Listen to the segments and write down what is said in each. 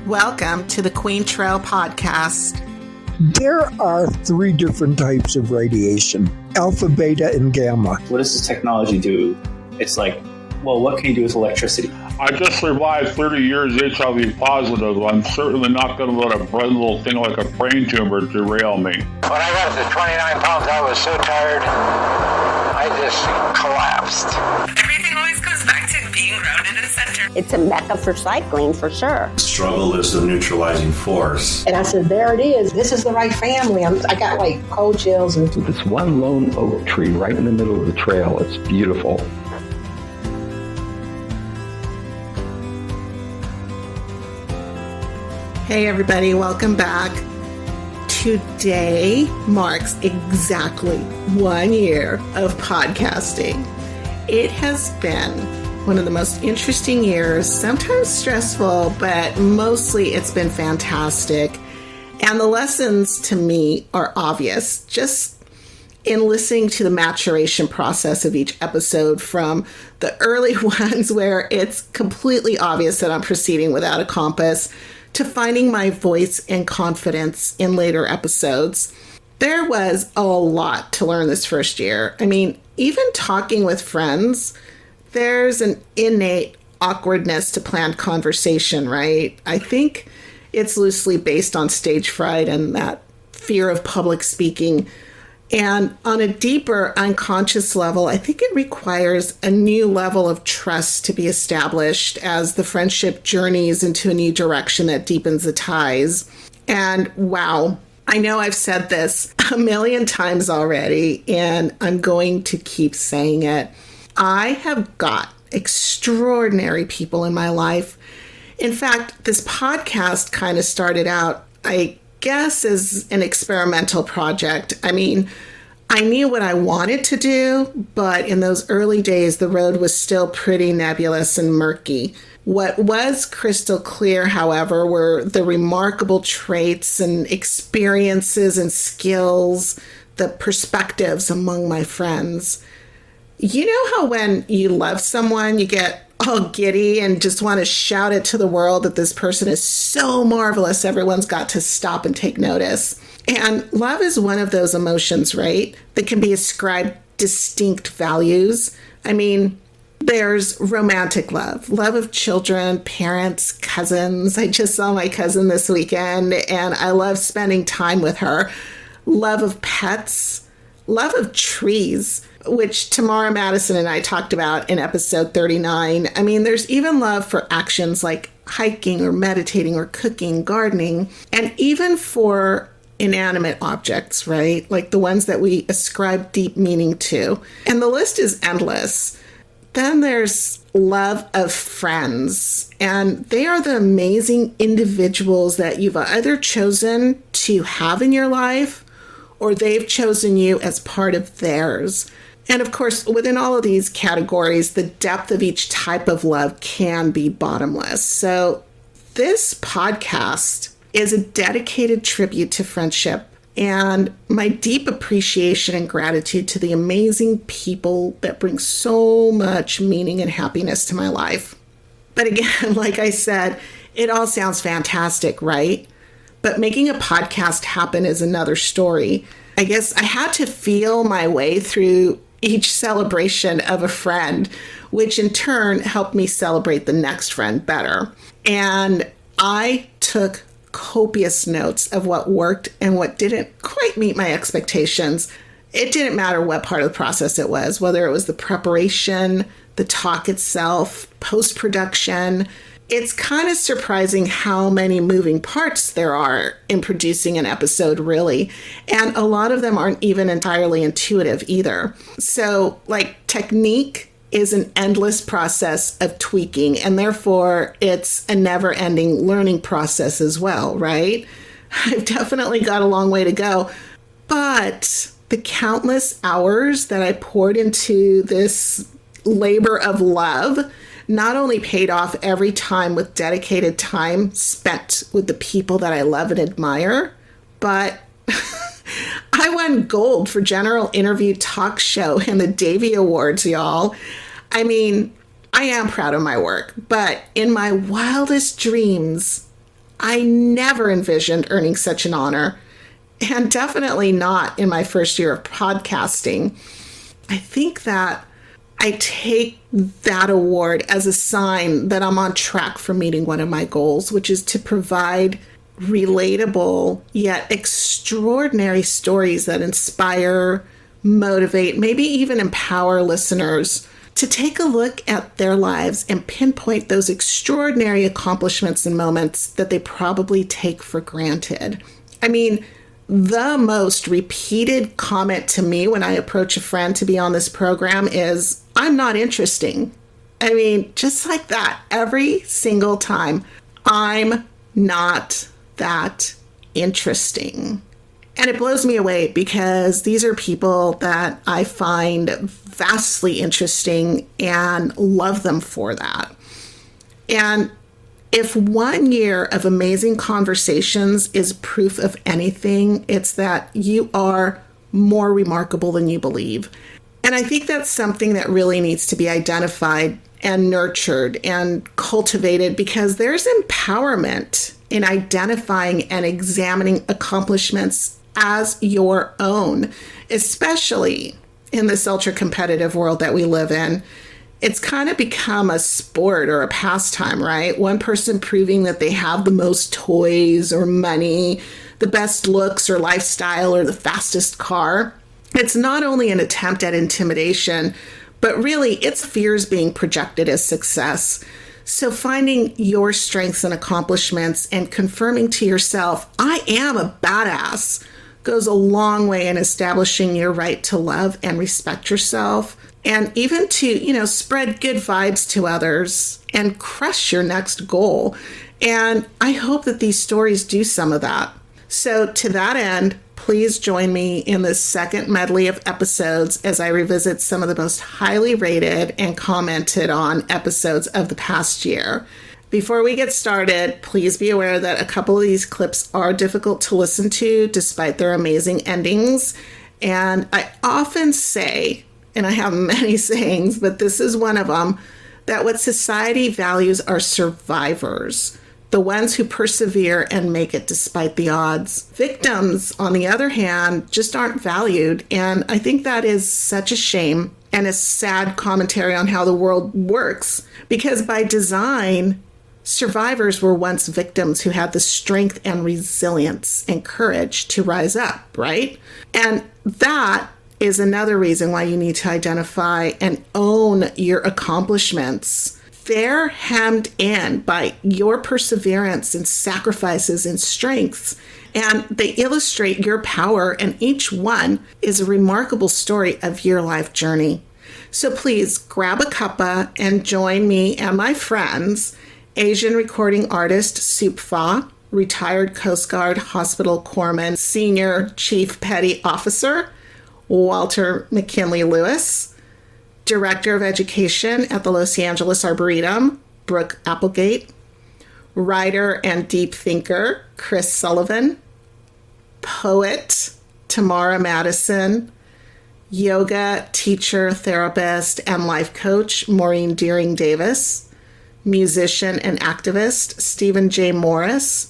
Welcome to the Quaintrelle Podcast. There are 3 different types of radiation: alpha, beta, and gamma. What does this technology do? It's like, well, what can you do with electricity? I just survived 30 years HIV positive. I'm certainly not going to let a bread little thing like a brain tumor derail me. When I got to 29 pounds, I was so tired, I just collapsed. Everything always goes back to being grounded in center. It's a mecca for cycling, for sure. Struggle is the neutralizing force. And I said, there it is. This is the right family. I got like cold chills. And this one lone oak tree right in the middle of the trail. It's beautiful. Hey everybody, welcome back. Today marks exactly 1 year of podcasting. It has been one of the most interesting years, sometimes stressful, but mostly it's been fantastic. And the lessons to me are obvious, just in listening to the maturation process of each episode, from the early ones where it's completely obvious that I'm proceeding without a compass, to finding my voice and confidence in later episodes. There was a lot to learn this first year. I mean, even talking with friends, there's an innate awkwardness to planned conversation, right? I think it's loosely based on stage fright and that fear of public speaking. And on a deeper unconscious level, I think it requires a new level of trust to be established as the friendship journeys into a new direction that deepens the ties. And wow, I know I've said this a million times already, and I'm going to keep saying it. I have got extraordinary people in my life. In fact, this podcast kind of started out, I guess, as an experimental project. I mean, I knew what I wanted to do, but in those early days, the road was still pretty nebulous and murky. What was crystal clear, however, were the remarkable traits and experiences and skills, the perspectives among my friends. You know how when you love someone, you get all giddy and just want to shout it to the world that this person is so marvelous, everyone's got to stop and take notice. And love is one of those emotions, right, that can be ascribed distinct values. I mean, there's romantic love, love of children, parents, cousins. I just saw my cousin this weekend and I love spending time with her. Love of pets, love of trees, which Tamara Madison and I talked about in episode 39. I mean, there's even love for actions like hiking or meditating or cooking, gardening, and even for inanimate objects, right? Like the ones that we ascribe deep meaning to. And the list is endless. Then there's love of friends, and they are the amazing individuals that you've either chosen to have in your life or they've chosen you as part of theirs. And of course, within all of these categories, the depth of each type of love can be bottomless. So this podcast is a dedicated tribute to friendship and my deep appreciation and gratitude to the amazing people that bring so much meaning and happiness to my life. But again, like I said, it all sounds fantastic, right? But making a podcast happen is another story. I guess I had to feel my way through each celebration of a friend, which in turn helped me celebrate the next friend better. And I took copious notes of what worked and what didn't quite meet my expectations. It didn't matter what part of the process it was, whether it was the preparation, the talk itself, post-production. It's kind of surprising how many moving parts there are in producing an episode, really. And a lot of them aren't even entirely intuitive either. So, like, technique is an endless process of tweaking, and therefore it's a never-ending learning process as well, right? I've definitely got a long way to go, but the countless hours that I poured into this labor of love not only paid off every time with dedicated time spent with the people that I love and admire, but I won gold for General Interview Talk Show and the Davy Awards, y'all. I mean, I am proud of my work, but in my wildest dreams, I never envisioned earning such an honor, and definitely not in my first year of podcasting. I think that I take that award as a sign that I'm on track for meeting one of my goals, which is to provide relatable yet extraordinary stories that inspire, motivate, maybe even empower listeners to take a look at their lives and pinpoint those extraordinary accomplishments and moments that they probably take for granted. I mean, the most repeated comment to me when I approach a friend to be on this program is, "I'm not interesting." I mean, just like that, every single time, I'm not that interesting. And it blows me away because these are people that I find vastly interesting and love them for that. And if 1 year of amazing conversations is proof of anything, it's that you are more remarkable than you believe. And I think that's something that really needs to be identified and nurtured and cultivated, because there's empowerment in identifying and examining accomplishments as your own, especially in this ultra-competitive world that we live in. It's kind of become a sport or a pastime, right? One person proving that they have the most toys or money, the best looks or lifestyle, or the fastest car. It's not only an attempt at intimidation, but really it's fears being projected as success. So finding your strengths and accomplishments and confirming to yourself, "I am a badass," goes a long way in establishing your right to love and respect yourself, and even to, spread good vibes to others and crush your next goal. And I hope that these stories do some of that. So to that end, please join me in this second medley of episodes as I revisit some of the most highly rated and commented on episodes of the past year. Before we get started, please be aware that a couple of these clips are difficult to listen to despite their amazing endings. And I often say, and I have many sayings, but this is one of them, that what society values are survivors, the ones who persevere and make it despite the odds. Victims, on the other hand, just aren't valued. And I think that is such a shame and a sad commentary on how the world works, because by design, survivors were once victims who had the strength and resilience and courage to rise up, right? And that is another reason why you need to identify and own your accomplishments. They're hemmed in by your perseverance and sacrifices and strengths, and they illustrate your power, and each one is a remarkable story of your life journey. So please grab a cuppa and join me and my friends, Asian recording artist Soup Pha, retired Coast Guard Hospital Corpsman Senior Chief Petty Officer Walter McKinley Lewis, Director of Education at the Los Angeles Arboretum, Brooke Applegate, writer and deep thinker, Chris Sullivan, poet, Tamara Madison, yoga teacher, therapist, and life coach, Maureen Deering Davis, musician and activist, Stephen J. Morris,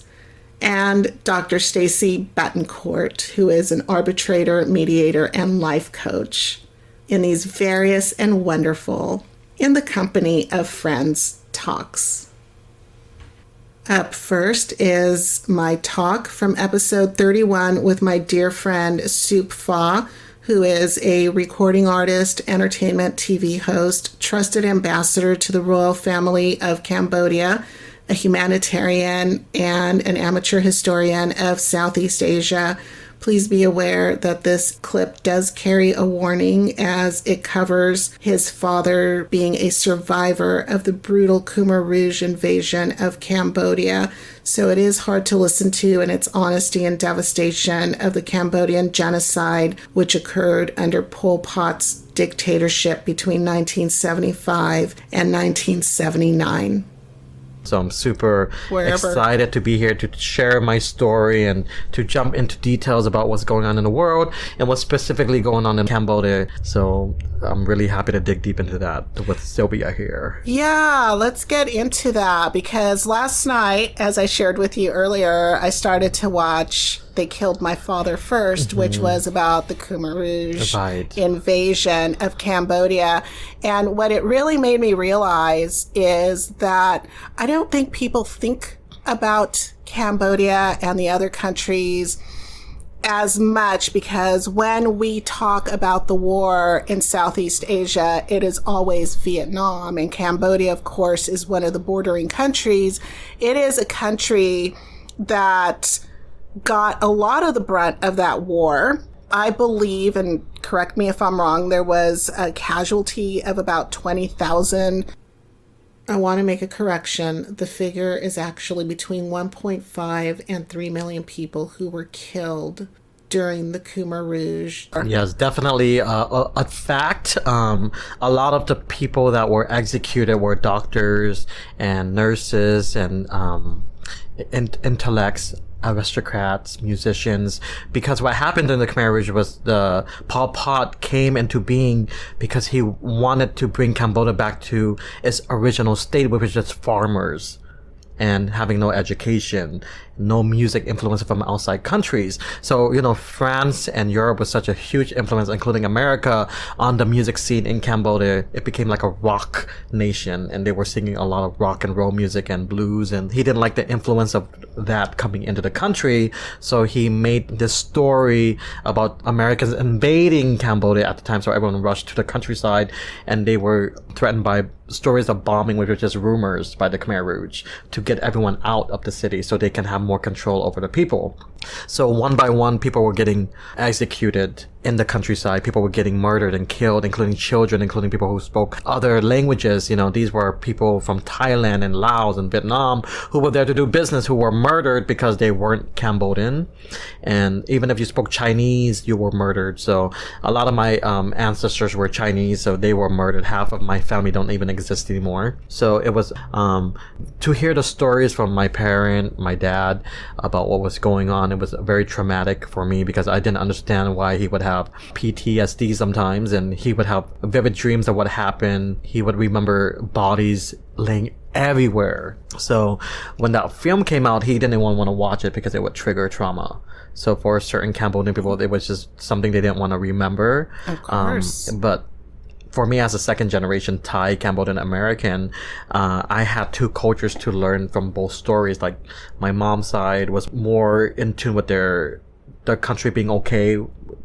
and Dr. Stacy Betancourt, who is an arbitrator, mediator, and life coach. In these various and wonderful, in the company of friends, talks. Up first is my talk from episode 31 with my dear friend Soup Pha, who is a recording artist, entertainment TV host, trusted ambassador to the royal family of Cambodia, a humanitarian, and an amateur historian of Southeast Asia. Please be aware that this clip does carry a warning, as it covers his father being a survivor of the brutal Khmer Rouge invasion of Cambodia. So it is hard to listen to in its honesty and devastation of the Cambodian genocide, which occurred under Pol Pot's dictatorship between 1975 and 1979. So I'm super Wherever. excited to be here to share my story and to jump into details about what's going on in the world and what's specifically going on in Cambodia. So I'm really happy to dig deep into that with Sylvia here. Yeah, let's get into that, because last night, as I shared with you earlier, I started to watch They Killed My Father First, which was about the Khmer Rouge invasion of Cambodia. And what it really made me realize is that I don't think people think about Cambodia and the other countries as much, because when we talk about the war in Southeast Asia, it is always Vietnam. And Cambodia, of course, is one of the bordering countries. It is a country that got a lot of the brunt of that war. I believe, and correct me if I'm wrong, there was a casualty of about 20,000. I want to make a correction. The figure is actually between 1.5 and 3 million people who were killed during the Khmer Rouge. Yes, definitely a fact. A lot of the people that were executed were doctors and nurses and intellects, aristocrats, musicians, because what happened in the Khmer Rouge was the Pol Pot came into being because he wanted to bring Cambodia back to its original state, which was just farmers and having no education, no music influence from outside countries. So, you know, France and Europe was such a huge influence, including America, on the music scene in Cambodia. It became like a rock nation, and they were singing a lot of rock and roll music and blues, and he didn't like the influence of that coming into the country. So he made this story about Americans invading Cambodia at the time, so everyone rushed to the countryside, and they were threatened by stories of bombing, which were just rumors by the Khmer Rouge, to get everyone out of the city so they can have more control over the people. So one by one, people were getting executed in the countryside. People were getting murdered and killed, including children, including people who spoke other languages. You know, these were people from Thailand and Laos and Vietnam who were there to do business, who were murdered because they weren't Cambodian. And even if you spoke Chinese, you were murdered. So a lot of my ancestors were Chinese, so they were murdered. Half of my family don't even exist anymore. So it was to hear the stories from my parent, my dad, about what was going on. It was very traumatic for me because I didn't understand why he would have PTSD sometimes, and he would have vivid dreams of what happened. He would remember bodies laying everywhere. So when that film came out, he didn't want to watch it because it would trigger trauma. So for certain Cambodian people, it was just something they didn't want to remember. Of course. But for me, as a second generation Thai, Cambodian American, I had two cultures to learn from both stories. Like my mom's side was more in tune with their country being okay,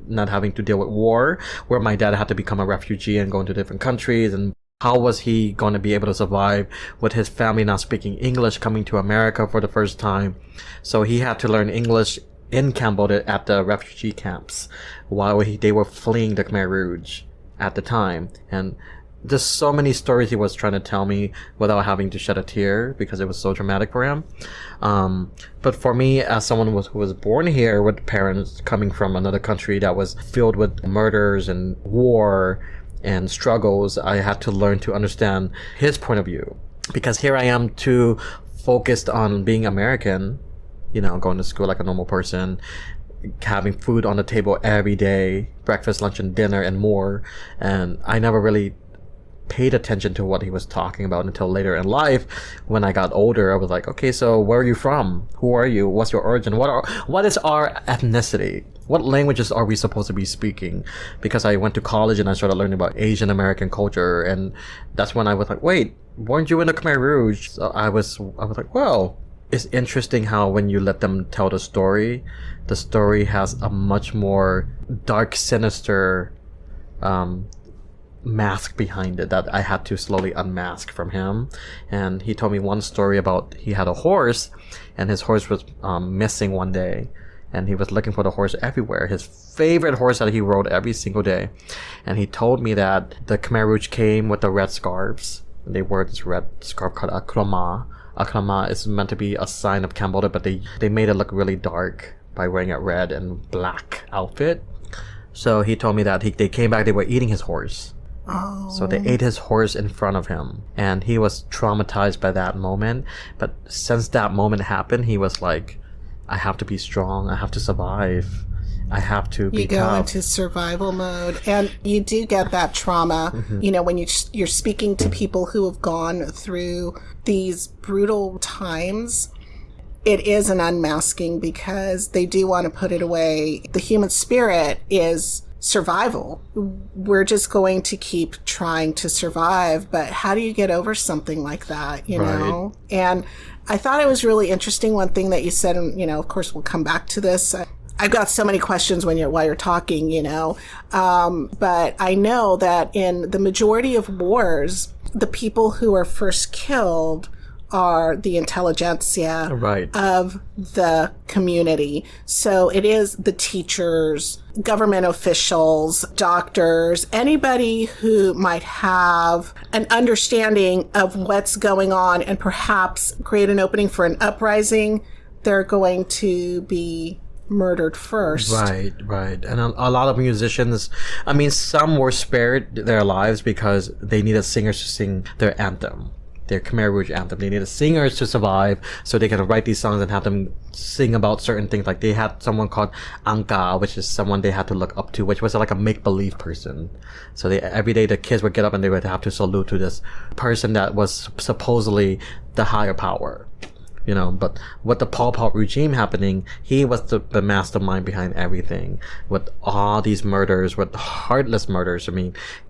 not having to deal with war, where my dad had to become a refugee and go into different countries. And how was he going to be able to survive with his family not speaking English, coming to America for the first time? So he had to learn English in Cambodia at the refugee camps while they were fleeing the Khmer Rouge at the time. And there's so many stories he was trying to tell me without having to shed a tear because it was so traumatic for him. But for me, as someone who was born here with parents coming from another country that was filled with murders and war and struggles, I had to learn to understand his point of view. Because here I am too focused on being American, you know, going to school like a normal person, having food on the table every day, breakfast, lunch, and dinner, and more. And I never really paid attention to what he was talking about until later in life. When I got older, I was like, okay, so where are you from? Who are you? What's your origin? What is our ethnicity? What languages are we supposed to be speaking? Because I went to college and I started learning about Asian American culture, and that's when I was like, wait, weren't you in the Khmer Rouge? So I was like, well, it's interesting how when you let them tell the story has a much more dark, sinister mask behind it that I had to slowly unmask from him. And he told me one story about he had a horse, and his horse was missing one day, and he was looking for the horse everywhere, his favorite horse that he rode every single day. And he told me that the Khmer Rouge came with the red scarves. They wore this red scarf called a krama. A krama is meant to be a sign of Cambodia, but they made it look really dark by wearing a red and black outfit. So he told me that they came back, they were eating his horse. Oh. So they ate his horse in front of him, and he was traumatized by that moment. But since that moment happened, he was like, I have to be strong. I have to survive. I have to be You go tough. into survival mode, and you do get that trauma. When you're speaking to people who have gone through these brutal times, it is an unmasking because they do want to put it away. The human spirit is survival. We're just going to keep trying to survive, but how do you get over something like that, you know? And I thought it was really interesting, one thing that you said, and, of course we'll come back to this. I've got so many questions while you're talking, but I know that in the majority of wars, the people who are first killed are the intelligentsia of the community. So it is the teachers, government officials, doctors, anybody who might have an understanding of what's going on and perhaps create an opening for an uprising. They're going to be murdered first. Right. And a lot of musicians, some were spared their lives because they needed singers to sing their anthem, their Khmer Rouge anthem. They needed singers to survive so they can write these songs and have them sing about certain things. Like they had someone called Anka, which is someone they had to look up to, which was like a make-believe person. So every day the kids would get up and they would have to salute to this person that was supposedly the higher power. But with the Pol Pot regime happening, he was the mastermind behind everything. With all these murders, with heartless murders.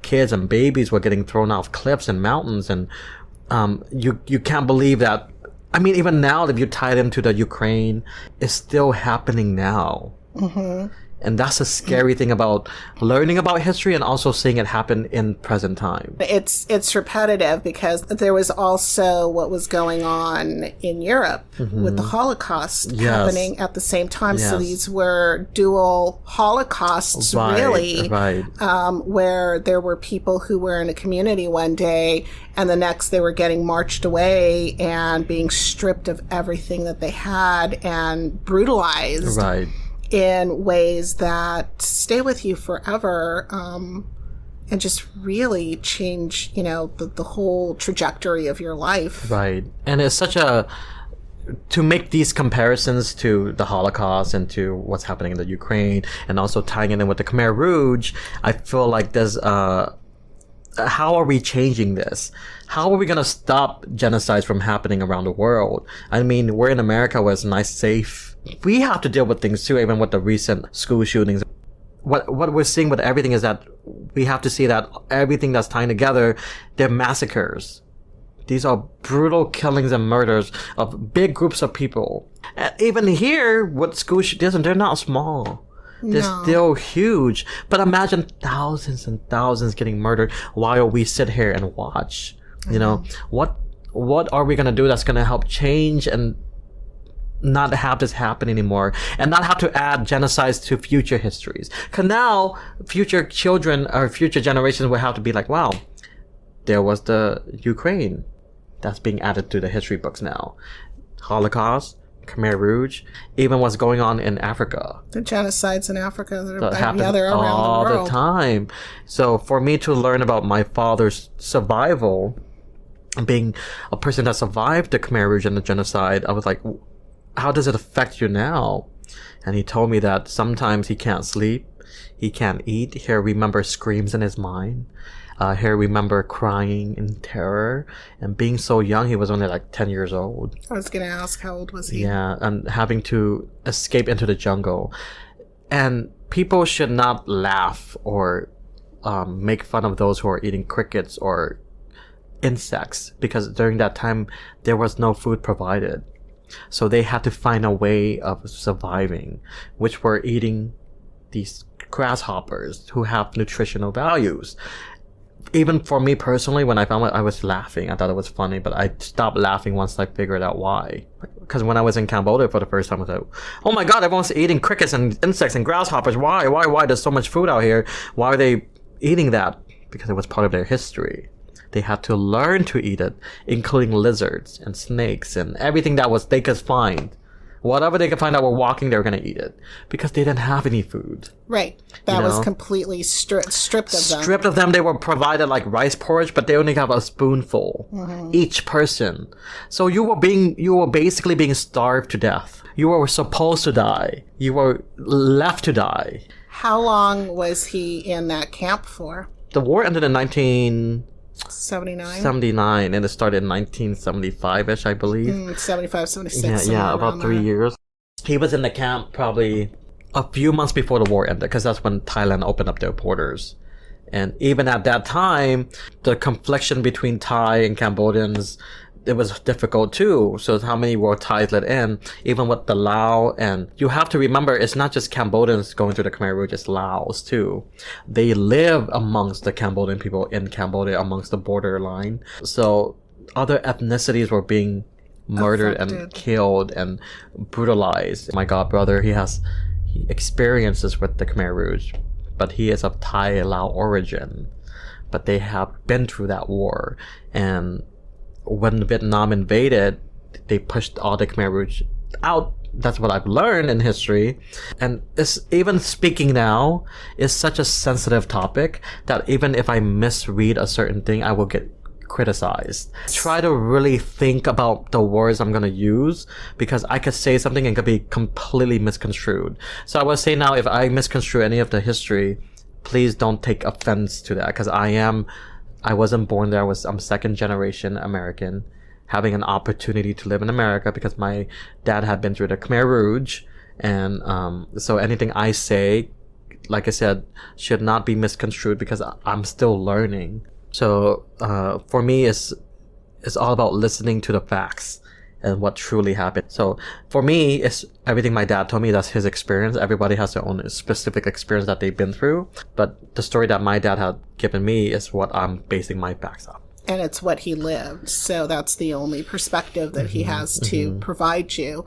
Kids and babies were getting thrown off cliffs and mountains, and you can't believe that. Even now, if you tie them to the Ukraine, it's still happening now. And that's a scary thing about learning about history and also seeing it happen in present time. It's repetitive because there was also what was going on in Europe with the Holocaust happening at the same time. Yes. So these were dual Holocausts, really, where there were people who were in a community one day and the next they were getting marched away and being stripped of everything that they had and brutalized. In ways that stay with you forever, and just really change, the whole trajectory of your life. Right. And it's to make these comparisons to the Holocaust and to what's happening in the Ukraine and also tying it in with the Khmer Rouge, I feel like there's how are we changing this? How are we going to stop genocides from happening around the world? We're in America where it's nice, safe. We have to deal with things too, even with the recent school shootings. What we're seeing with everything is that we have to see that everything that's tying together, they're massacres. These are brutal killings and murders of big groups of people. And even here, with school shootings, they're not small. They're still huge. But imagine thousands and thousands getting murdered while we sit here and watch. What are we going to do that's going to help change and not have this happen anymore and not have to add genocides to future histories? Because now future children or future generations will have to be like, wow, there was the Ukraine that's being added to the history books now. Holocaust, Khmer Rouge, even what's going on in Africa. The genocides in Africa that happen they're around all the world. The time. So for me to learn about my father's survival, being a person that survived the Khmer Rouge and the genocide, I was like, how does it affect you now? And he told me that sometimes he can't sleep, he can't eat, he'll remember screams in his mind, he'll remember crying in terror, and being so young, he was only like 10 years old. I was going to ask, how old was he? Yeah, and having to escape into the jungle. And people should not laugh or make fun of those who are eating crickets or insects, because during that time, there was no food provided. So they had to find a way of surviving, which were eating these grasshoppers who have nutritional values. Even for me personally, when I found it, I was laughing. I thought it was funny, but I stopped laughing once I figured out why. Because when I was in Cambodia for the first time, I was like, oh my god, everyone's eating crickets and insects and grasshoppers. Why? There's so much food out here. Why are they eating that? Because it was part of their history. They had to learn to eat it, including lizards and snakes and everything that they could find Whatever they could find that were walking, they were going to eat it because they didn't have any food. Right. That was completely stripped of them. Stripped of them. They were provided like rice porridge, but they only have a spoonful each person. So you were basically being starved to death. You were supposed to die. You were left to die. How long was he in that camp for? The war ended in 1979, and it started in 1975-ish, I believe. 75, 76. Yeah, about 3 years. He was in the camp probably a few months before the war ended, because that's when Thailand opened up their borders. And even at that time, the confliction between Thai and Cambodians, it was difficult too. So how many were Thais let in, even with the Lao? And you have to remember, it's not just Cambodians going through the Khmer Rouge, it's Laos too. They live amongst the Cambodian people in Cambodia, amongst the borderline. So other ethnicities were being murdered and killed and brutalized. My god brother, he experiences with the Khmer Rouge, but he is of Thai Lao origin. But they have been through that war, and when Vietnam invaded, they pushed all the Khmer Rouge out. That's what I've learned in history. And it's, even speaking now is such a sensitive topic that even if I misread a certain thing, I will get criticized. Try to really think about the words I'm going to use, because I could say something and could be completely misconstrued. So I would say now, if I misconstrue any of the history, please don't take offense to that, because I wasn't born there. I'm second generation American, having an opportunity to live in America because my dad had been through the Khmer Rouge. And so anything I say, like I said, should not be misconstrued, because I'm still learning. So for me, it's all about listening to the facts and what truly happened. So for me, it's everything my dad told me. That's his experience. Everybody has their own specific experience that they've been through. But the story that my dad had given me is what I'm basing my facts on. And it's what he lived. So that's the only perspective that he has to provide you.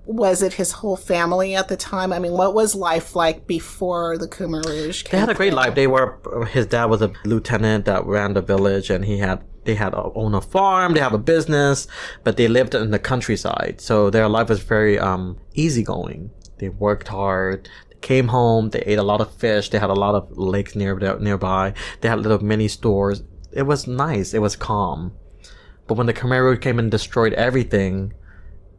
Was it his whole family at the time? I mean, what was life like before the Khmer Rouge came? They had a great life. His dad was a lieutenant that ran the village, and they own a farm, they have a business, but they lived in the countryside. So their life was very easygoing. They worked hard, they came home, they ate a lot of fish, they had a lot of lakes nearby, they had little mini stores. It was nice, it was calm. But when the Khmer Rouge came and destroyed everything,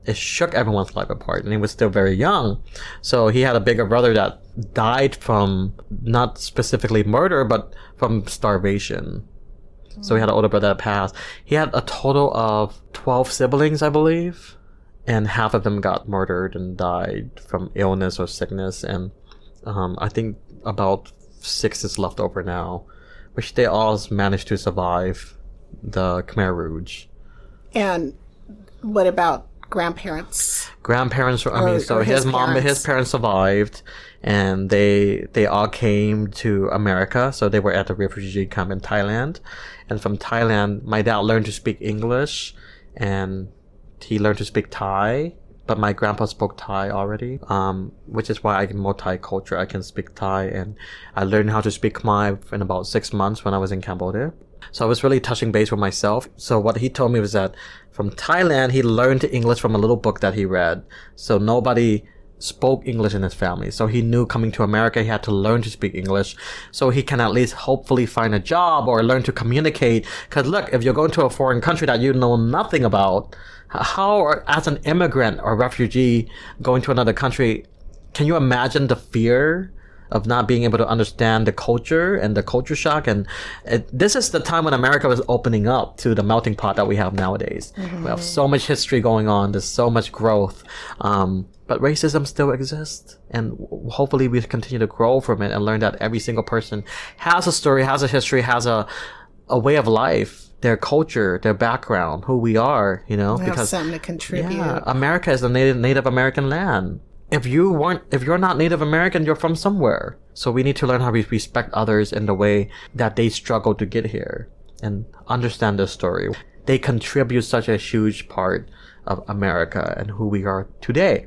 it shook everyone's life apart, and he was still very young. So he had a bigger brother that died from, not specifically murder, but from starvation. So he had an older brother that passed. He had a total of 12 siblings, I believe, and half of them got murdered and died from illness or sickness. And I think about 6 is left over now, which they all managed to survive the Khmer Rouge. And what about grandparents? His parents survived, and they all came to America. So they were at the refugee camp in Thailand. And from Thailand, my dad learned to speak English, and he learned to speak Thai. But my grandpa spoke Thai already, which is why I can multicultural. I can speak Thai, and I learned how to speak Khmer in about 6 months when I was in Cambodia. So I was really touching base with myself. So what he told me was that from Thailand, he learned English from a little book that he read. So nobody spoke English in his family. So he knew coming to America, he had to learn to speak English so he can at least hopefully find a job or learn to communicate. Because look, if you're going to a foreign country that you know nothing about, how, as an immigrant or refugee going to another country, can you imagine the fear of not being able to understand the culture and the culture shock? And this is the time when America was opening up to the melting pot that we have nowadays. We have so much history going on. There's so much growth. But racism still exists. And hopefully we continue to grow from it and learn that every single person has a story, has a history, has a way of life, their culture, their background, who we are, because have something to contribute. Yeah, America is a Native American land. If you're not Native American, you're from somewhere. So we need to learn how to respect others in the way that they struggle to get here and understand their story. They contribute such a huge part of America and who we are today.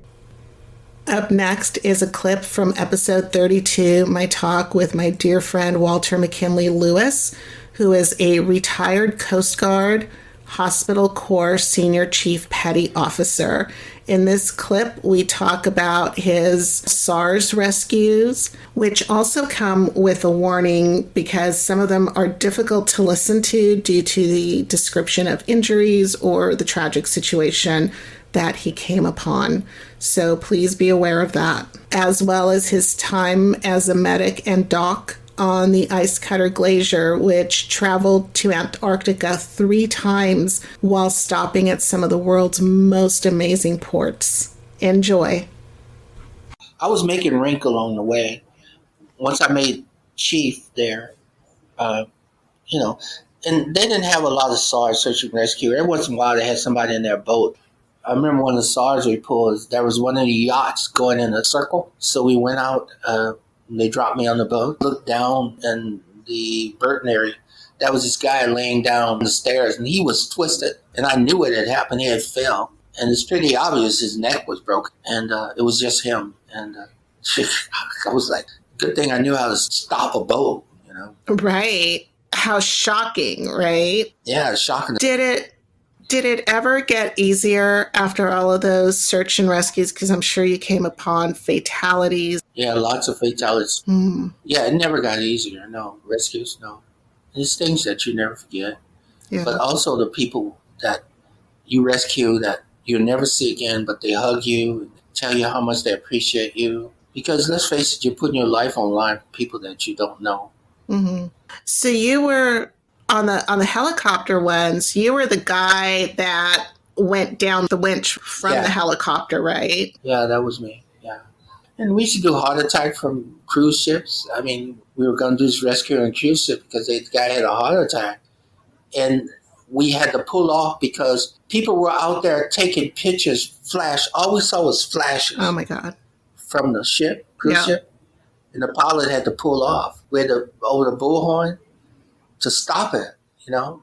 Up next is a clip from episode 32, my talk with my dear friend Walter McKinley Lewis, who is a retired Coast Guard Hospital Corps Senior Chief Petty Officer. In this clip, we talk about his SARS rescues, which also come with a warning because some of them are difficult to listen to due to the description of injuries or the tragic situation that he came upon. So please be aware of that, as well as his time as a medic and doc on the Ice Cutter Glacier, which traveled to Antarctica 3 times while stopping at some of the world's most amazing ports. Enjoy. I was making rank along the way. Once I made chief there, and they didn't have a lot of SARS search and rescue. Every once in a while they had somebody in their boat. I remember one of the SARS reports, there was one of the yachts going in a circle. So we went out, they dropped me on the boat, looked down in the Burton area. That was this guy laying down the stairs, and he was twisted. And I knew it had happened. He had fell. And it's pretty obvious his neck was broken. And it was just him. And I was like, good thing I knew how to stop a boat, Right. How shocking, right? Yeah, shocking. Did it ever get easier after all of those search and rescues? Because I'm sure you came upon fatalities. Yeah, lots of fatalities. Mm. Yeah, it never got easier. No, rescues, no. It's things that you never forget. Yeah. But also the people that you rescue that you'll never see again, but they hug you, tell you how much they appreciate you. Because let's face it, you're putting your life on line for people that you don't know. Mm-hmm. So you were on the helicopter ones, you were the guy that went down the winch from the helicopter, right? Yeah, that was me. Yeah. And we used to do heart attack from cruise ships. I mean, we were going to do this rescue on a cruise ship because the guy had a heart attack. And we had to pull off because people were out there taking pictures, flash. All we saw was flashes. Oh, my God. From the ship, cruise ship. And the pilot had to pull off. We had to, over the bullhorn, to stop it,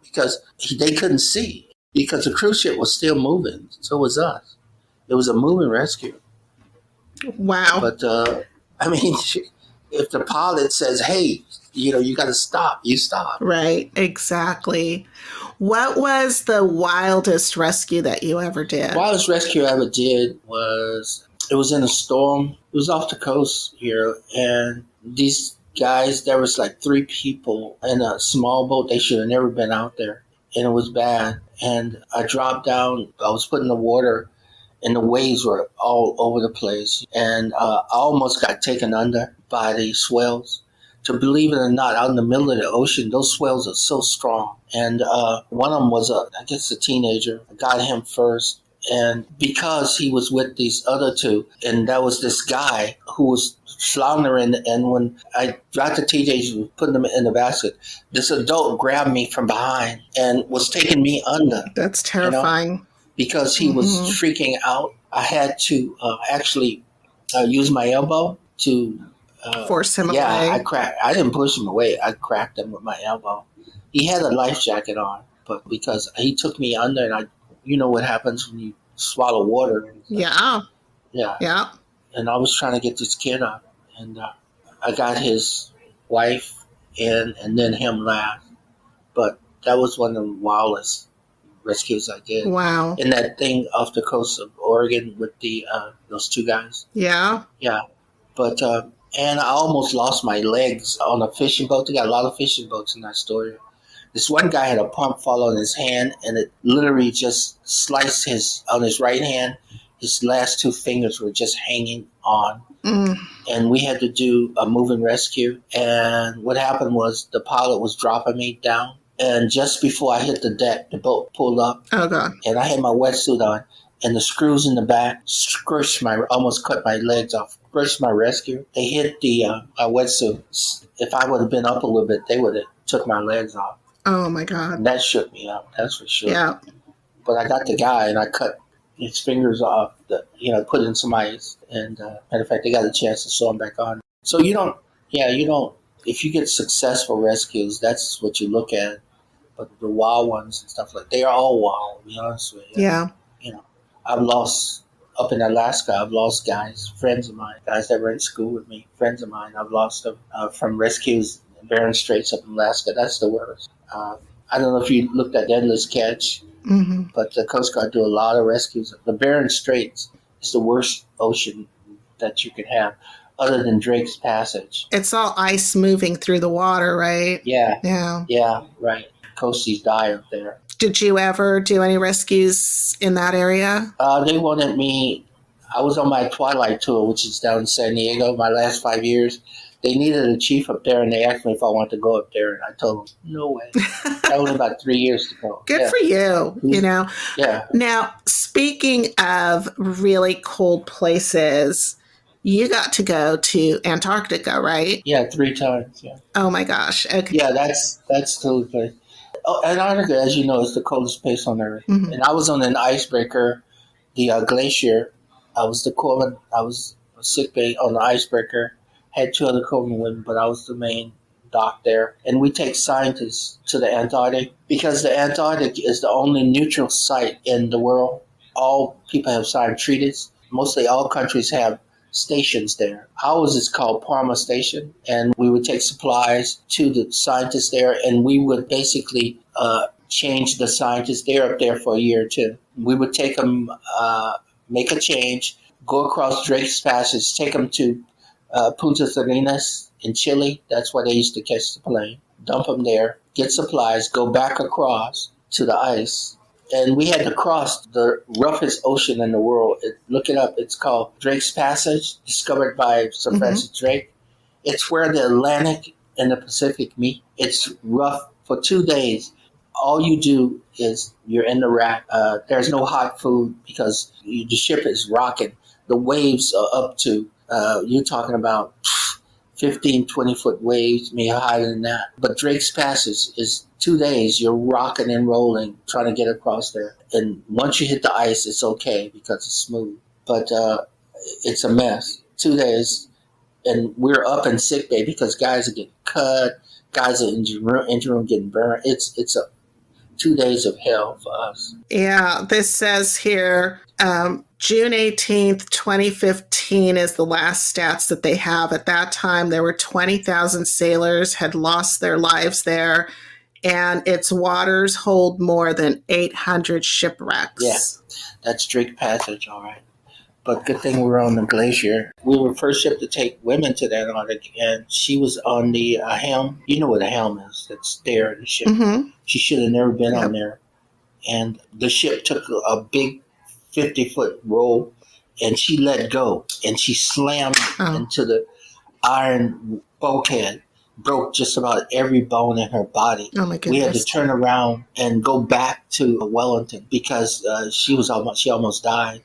because they couldn't see because the cruise ship was still moving. So was us. It was a moving rescue. Wow. But, if the pilot says, hey, you got to stop, you stop. Right, exactly. What was the wildest rescue that you ever did? Wildest rescue I ever did was, it was in a storm. It was off the coast here, and these guys, there was like 3 people in a small boat. They should have never been out there. And it was bad. And I dropped down. I was put in the water, and the waves were all over the place. And I almost got taken under by the swells. To believe it or not, out in the middle of the ocean, those swells are so strong. And one of them was, a teenager. I got him first. And because he was with these other 2, and that was this guy who was floundering, and when I got the teenagers, putting them in the basket, this adult grabbed me from behind and was taking me under. That's terrifying. Because he was freaking out. I had to actually use my elbow to force him away. Yeah, I didn't push him away. I cracked him with my elbow. He had a life jacket on, but because he took me under, and you know what happens when you swallow water. Yeah. Yeah. Yeah. And I was trying to get this kid up, and I got his wife and then him last. But that was one of the wildest rescues I did. Wow. And that thing off the coast of Oregon with the those 2 guys. Yeah. Yeah. But and I almost lost my legs on a fishing boat. They got a lot of fishing boats in that story. This one guy had a pump fall on his hand, and it literally just sliced on his right hand. His last 2 fingers were just hanging on. Mm. And we had to do a move and rescue. And what happened was the pilot was dropping me down. And just before I hit the deck, the boat pulled up. Oh, God. And I had my wetsuit on. And the screws in the back almost cut my legs off, squished my rescue. They hit the wetsuit. If I would have been up a little bit, they would have took my legs off. Oh, my God. And that shook me up, that's for sure. Yeah. But I got the guy, and I cut his fingers off, put in some ice. And matter of fact, they got a chance to sew him back on. So you don't, if you get successful rescues, that's what you look at. But the wild ones and stuff they are all wild, to be honest with you. Yeah. I've lost, up in Alaska, I've lost guys, friends of mine, guys that were in school with me, friends of mine. I've lost them from rescues in Bering Straits up in Alaska. That's the worst. I don't know if you looked at Endless Catch, but the Coast Guard do a lot of rescues. The Bering Straits is the worst ocean that you could have, other than Drake's Passage. It's all ice moving through the water, right? Yeah. Yeah. Yeah, right. Coasties die up there. Did you ever do any rescues in that area? They wanted me. I was on my Twilight tour, which is down in San Diego, my last 5 years. They needed a chief up there, and they asked me if I wanted to go up there, and I told them, no way. That was about 3 years ago. Good for you, you know. Yeah. Now, speaking of really cold places, you got to go to Antarctica, right? Yeah, 3 times, yeah. Oh, my gosh. Okay. Yeah, that's the place. Oh, Antarctica, as you know, is the coldest place on Earth. And I was on an icebreaker, the glacier. I was the corpsman. I was a sick bay on the icebreaker. Had 2 other corpsmen with me, but I was the main doc there. And we take scientists to the Antarctic because the Antarctic is the only neutral site in the world. All people have signed treaties. Mostly all countries have stations there. Ours is called Parma Station, and we would take supplies to the scientists there, and we would basically change the scientists. They're up there for a year or 2. We would take them, make a change, go across Drake's Passage, take them to Punta Arenas in Chile. That's where they used to catch the plane. Dump them there, get supplies, go back across to the ice. And we had to cross the roughest ocean in the world. Look it up. It's called Drake's Passage, discovered by Sir Francis Drake. It's where the Atlantic and the Pacific meet. It's rough for 2 days. All you do is you're in the rack. There's no hot food because the ship is rocking. The waves are up to, you're talking about 15, 20-foot waves, maybe higher than that. But Drake's Passage is 2 days. You're rocking and rolling, trying to get across there. And once you hit the ice, it's okay because it's smooth. But it's a mess. 2 days. And we're up in sick bay because guys are getting cut. Guys are in engine room getting burned. It's a 2 days of hell for us. Yeah, this says here, June 18th, 2015 is the last stats that they have. At that time, there were 20,000 sailors had lost their lives there, and its waters hold more than 800 shipwrecks. Yeah, that's Drake Passage, all right. But good thing we were on the glacier. We were the first ship to take women to the Antarctic, and she was on the helm. You know what a helm is? That's there in the ship. She should have never been on there. And the ship took a big 50-foot roll, and she let go, and she slammed into the iron bulkhead, broke just about every bone in her body. Oh my goodness. We had to turn around and go back to Wellington because she almost died.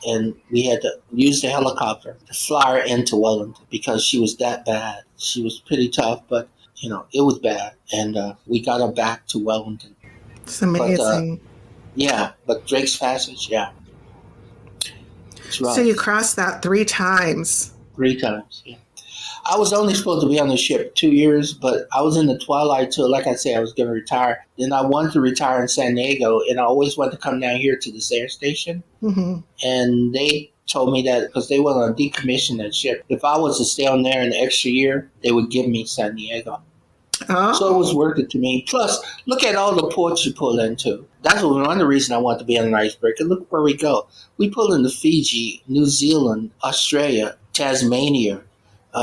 And we had to use the helicopter to fly her into Wellington because she was that bad. She was pretty tough, but, you know, it was bad. And we got her back to Wellington. It's amazing. But Drake's Passage, yeah. It's rough. So you crossed that 3 times. 3 times, yeah. I was only supposed to be on the ship 2 years, but I was in the Twilight tour. Like I said, I was going to retire. Then I wanted to retire in San Diego, and I always wanted to come down here to this air station. And they told me that because they were going to decommission that ship. If I was to stay on there an extra year, they would give me San Diego. So it was worth it to me. Plus, look at all the ports you pull into. That's one of the reasons I want to be on an icebreaker. Look where we go. We pull into Fiji, New Zealand, Australia, Tasmania,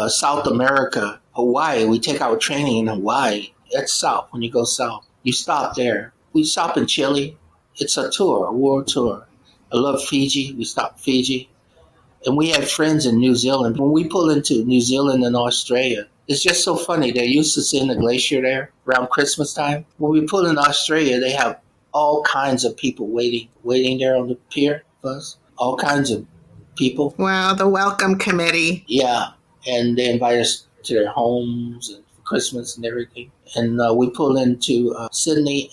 South America, Hawaii. We take our training in Hawaii. That's south. When you go south, you stop there. We stop in Chile. It's a tour, a world tour. I love Fiji. We stop Fiji. And we have friends in New Zealand. When we pull into New Zealand and Australia, it's just so funny. They're used to seeing the glacier there around Christmas time. When we pull in Australia, they have all kinds of people waiting there on the pier for us. All kinds of people. Wow, the welcome committee. Yeah, and they invite us to their homes and for Christmas and everything. And we pull into Sydney.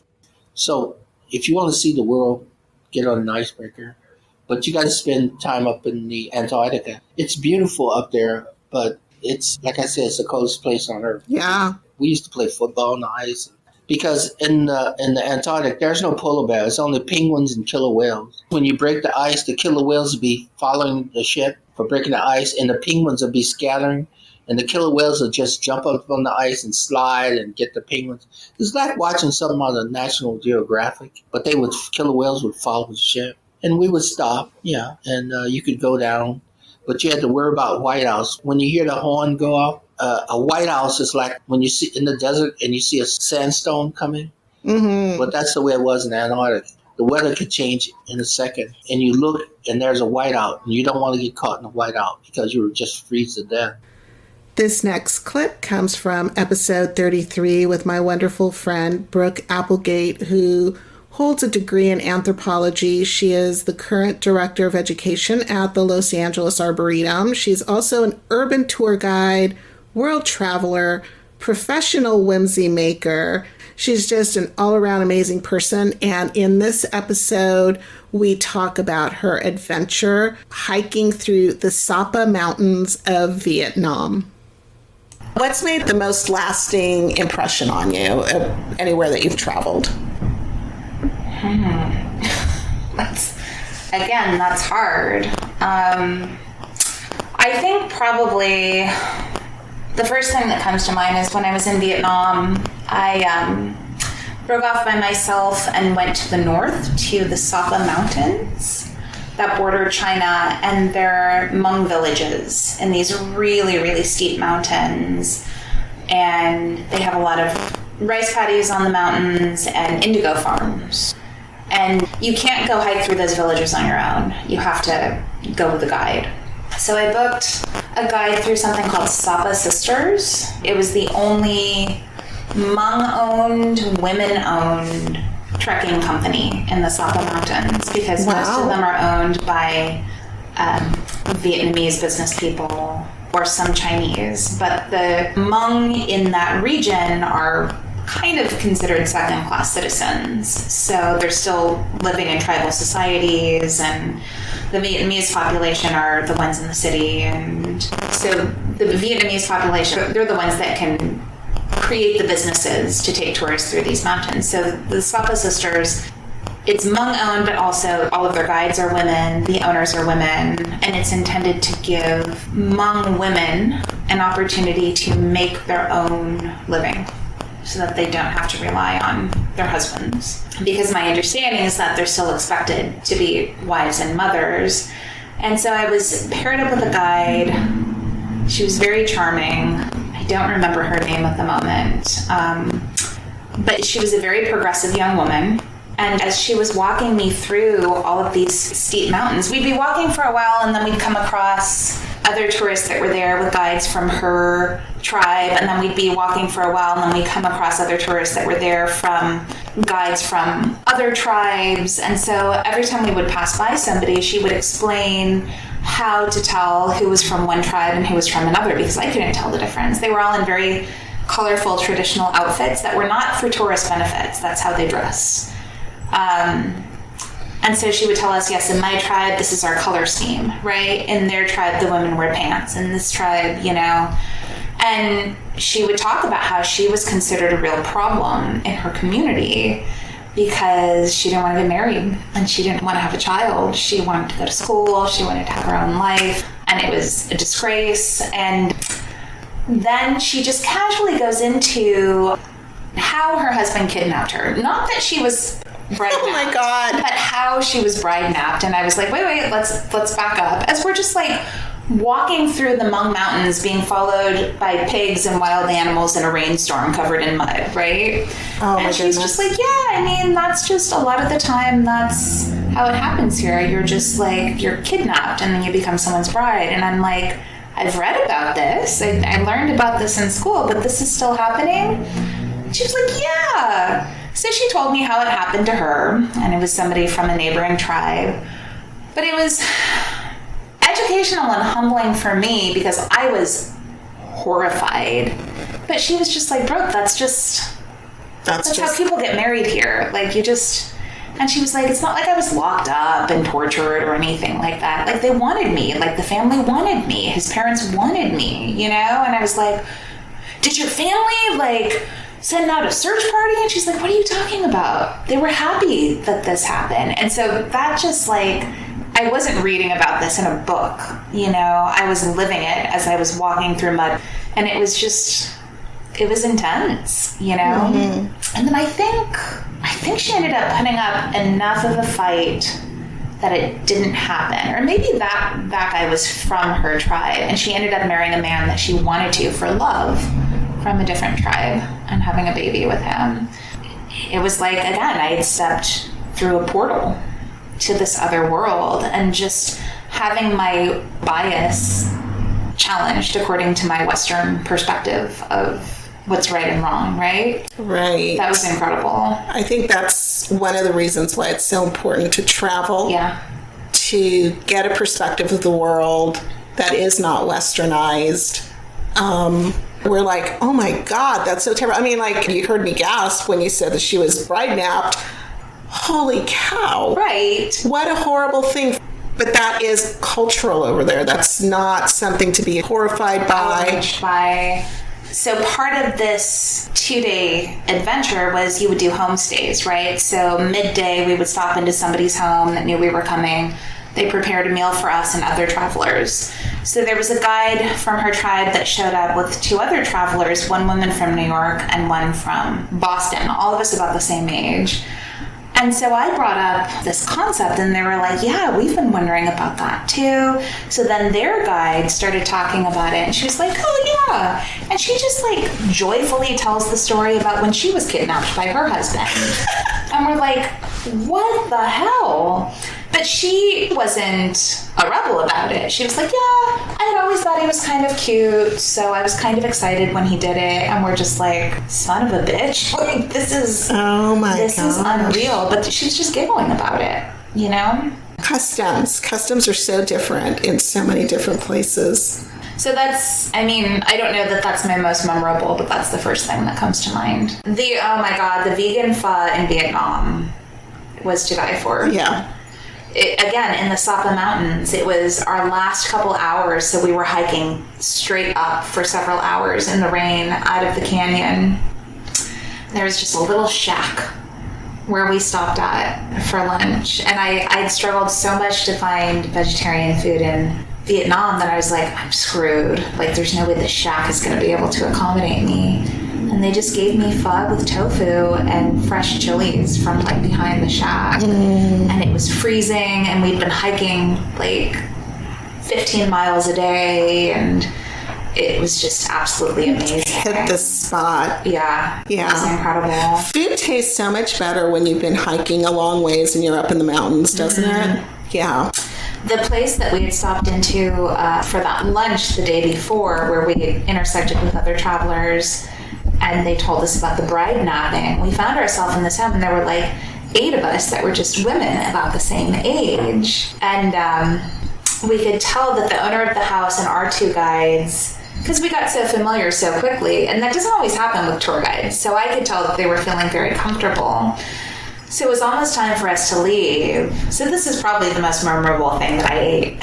So if you want to see the world, get on an icebreaker. But you got to spend time up in the Antarctica. It's beautiful up there, but it's, like I said, it's the coldest place on Earth. Yeah. We used to play football on the ice because in the Antarctic, there's no polar bear. It's only penguins and killer whales. When you break the ice, the killer whales will be following the ship for breaking the ice, and the penguins will be scattering, And the killer whales would just jump up on the ice and slide and get the penguins. It's like watching something on the National Geographic, but killer whales would follow the ship. And we would stop, and you could go down, but you had to worry about whiteouts. When you hear the horn go off, a whiteout is like when you see in the desert and you see a sandstone coming. Mm-hmm. But that's the way it was in Antarctica. The weather could change in a second, and you look and there's a whiteout, and you don't want to get caught in a whiteout because you would just freeze to death. This next clip comes from episode 33 with my wonderful friend, Brooke Applegate, who holds a degree in anthropology. She is the current director of education at the Los Angeles Arboretum. She's also an urban tour guide, world traveler, professional whimsy maker. She's just an all-around amazing person. And in this episode, we talk about her adventure hiking through the Sapa Mountains of Vietnam. What's made the most lasting impression on you anywhere that you've traveled? That's hard. I think probably the first thing that comes to mind is when I was in Vietnam. I broke off by myself and went to the north to the Sapa Mountains that border China, and they're Hmong villages in these really, really steep mountains. And they have a lot of rice paddies on the mountains and indigo farms. And you can't go hike through those villages on your own. You have to go with a guide. So I booked a guide through something called Sapa Sisters. It was the only Hmong-owned, women-owned trekking company in the Sapa Mountains, because most of them are owned by Vietnamese business people or some Chinese. But the Hmong in that region are kind of considered second-class citizens. So they're still living in tribal societies, and the Vietnamese population are the ones in the city. And so the Vietnamese population, they're the ones that can create the businesses to take tourists through these mountains. So the Sapa Sisters, it's Hmong-owned, but also all of their guides are women, the owners are women, and it's intended to give Hmong women an opportunity to make their own living so that they don't have to rely on their husbands. Because my understanding is that they're still expected to be wives and mothers. And so I was paired up with a guide. She was very charming. I don't remember her name at the moment. But she was a very progressive young woman. And as she was walking me through all of these steep mountains, we'd be walking for a while and then we'd come across other tourists that were there with guides from her tribe, and then we'd be walking for a while and then we'd come across other tourists that were there from guides from other tribes. And so every time we would pass by somebody, she would explain how to tell who was from one tribe and who was from another, because I couldn't tell the difference. They were all in very colorful traditional outfits that were not for tourist benefits. That's how they dress. And so she would tell us, yes, in my tribe, this is our color scheme, right? In their tribe, the women wear pants. In this tribe, And she would talk about how she was considered a real problem in her community because she didn't want to get married and she didn't want to have a child. She wanted to go to school. She wanted to have her own life. And it was a disgrace. And then she just casually goes into how her husband kidnapped her. Not that she was bride napped. Oh my God. But how she was bride napped. And I was like, wait, let's back up. As we're just like walking through the Hmong Mountains being followed by pigs and wild animals in a rainstorm covered in mud, right? Oh, and she's just like, that's just a lot of the time, that's how it happens here. You're just like, you're kidnapped and then you become someone's bride. And I'm like, I've read about this. I learned about this in school, but this is still happening? She was like, yeah. So she told me how it happened to her, and it was somebody from a neighboring tribe. But it was educational and humbling for me because I was horrified. But she was just like, bro, that's how people get married here. Like, you just... And she was like, it's not like I was locked up and tortured or anything like that. Like, they wanted me. Like, the family wanted me. His parents wanted me, And I was like, did your family, send out a search party? And she's like, what are you talking about? They were happy that this happened. And so that just, I I wasn't reading about this in a book, you know, I was living it as I was walking through mud, and it was intense, you know? Mm-hmm. And then I think she ended up putting up enough of a fight that it didn't happen. Or maybe that guy was from her tribe, and she ended up marrying a man that she wanted to for love from a different tribe and having a baby with him. It was like, again, I had stepped through a portal to this other world, and just having my bias challenged according to my Western perspective of what's right and wrong, right? Right. That was incredible. I think that's one of the reasons why it's so important to travel. Yeah. To get a perspective of the world that is not Westernized. We're like, oh my God, that's so terrible. I mean, like, you heard me gasp when you said that she was bride-napped. Holy cow. Right. What a horrible thing. But that is cultural over there. That's not something to be horrified by. So part of this 2-day adventure was you would do homestays, right? So midday we would stop into somebody's home that knew we were coming. They prepared a meal for us and other travelers. So there was a guide from her tribe that showed up with 2 other travelers, one woman from New York and one from Boston, all of us about the same age. And so I brought up this concept, and they were like, yeah, we've been wondering about that too. So then their guide started talking about it, and she was like, oh yeah. And she just like joyfully tells the story about when she was kidnapped by her husband. And we're like, what the hell? But she wasn't a rebel about it. She was like, yeah, I had always thought he was kind of cute, so I was kind of excited when he did it. And we're just like, son of a bitch. Like, this is unreal. But she's just giggling about it, you know? Customs are so different in so many different places. So that's, I mean, I don't know that that's my most memorable, but that's the first thing that comes to mind. Oh my God, the vegan pho in Vietnam was to die for. Yeah. Again, in the Sapa Mountains, it was our last couple hours, so we were hiking straight up for several hours in the rain out of the canyon. There was just a little shack where we stopped at for lunch, and I'd struggled so much to find vegetarian food in Vietnam that I was like, I'm screwed. Like, there's no way this shack is going to be able to accommodate me. And they just gave me pho with tofu and fresh chilies from like behind the shack. And it was freezing, and we'd been hiking like 15 miles a day, and it was just absolutely amazing. Hit the spot. Yeah. It was incredible. Food tastes so much better when you've been hiking a long ways and you're up in the mountains, doesn't it? Yeah. The place that we had stopped into for that lunch the day before, where we intersected with other travelers, and they told us about the bride napping. We found ourselves in this home, and there were like 8 of us that were just women about the same age. And we could tell that the owner of the house and our 2 guides, because we got so familiar so quickly, and that doesn't always happen with tour guides, so I could tell that they were feeling very comfortable. So it was almost time for us to leave. So this is probably the most memorable thing that I ate.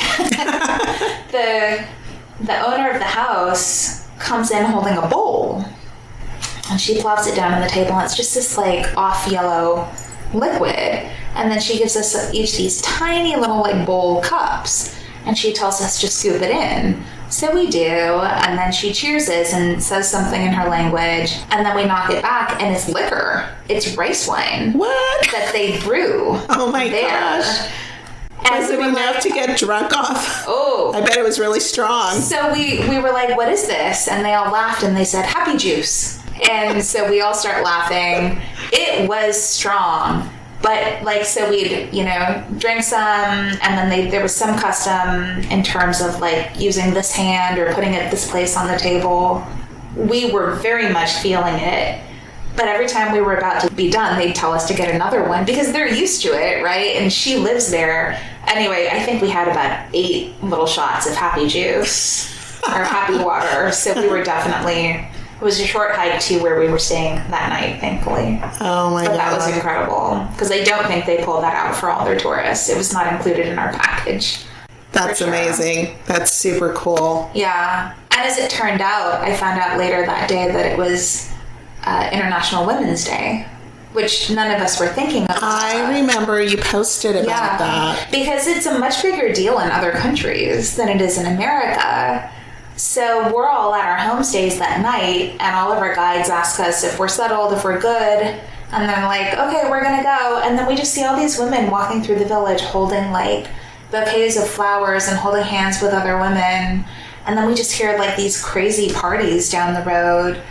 The owner of the house comes in holding a bowl, and she plops it down on the table, and it's just this like off yellow liquid. And then she gives us each these tiny little like bowl cups, and she tells us to scoop it in. So we do, and then she cheers us and says something in her language, and then we knock it back, and it's liquor. It's rice wine. What? That they brew. Oh my gosh. And was it enough to get drunk off? Oh. I bet it was really strong. So we were like, what is this? And they all laughed, and they said, happy juice. And so we all start laughing. It was strong. But, like, so we'd, drink some, and then there was some custom in terms of, like, using this hand or putting it this place on the table. We were very much feeling it. But every time we were about to be done, they'd tell us to get another one because they're used to it, right? And she lives there. Anyway, I think we had about 8 little shots of happy juice or happy water. So we were definitely... It was a short hike to where we were staying that night, thankfully. Oh my God. But that was incredible because I don't think they pull that out for all their tourists. It was not included in our package. That's amazing. That's super cool. Yeah. And as it turned out, I found out later that day that it was International Women's Day. which none of us were thinking of. I remember you posted about that. Because it's a much bigger deal in other countries than it is in America. So we're all at our homestays that night, and all of our guides ask us if we're settled, if we're good. And they're like, okay, we're going to go. And then we just see all these women walking through the village holding like bouquets of flowers and holding hands with other women. And then we just hear like these crazy parties down the road.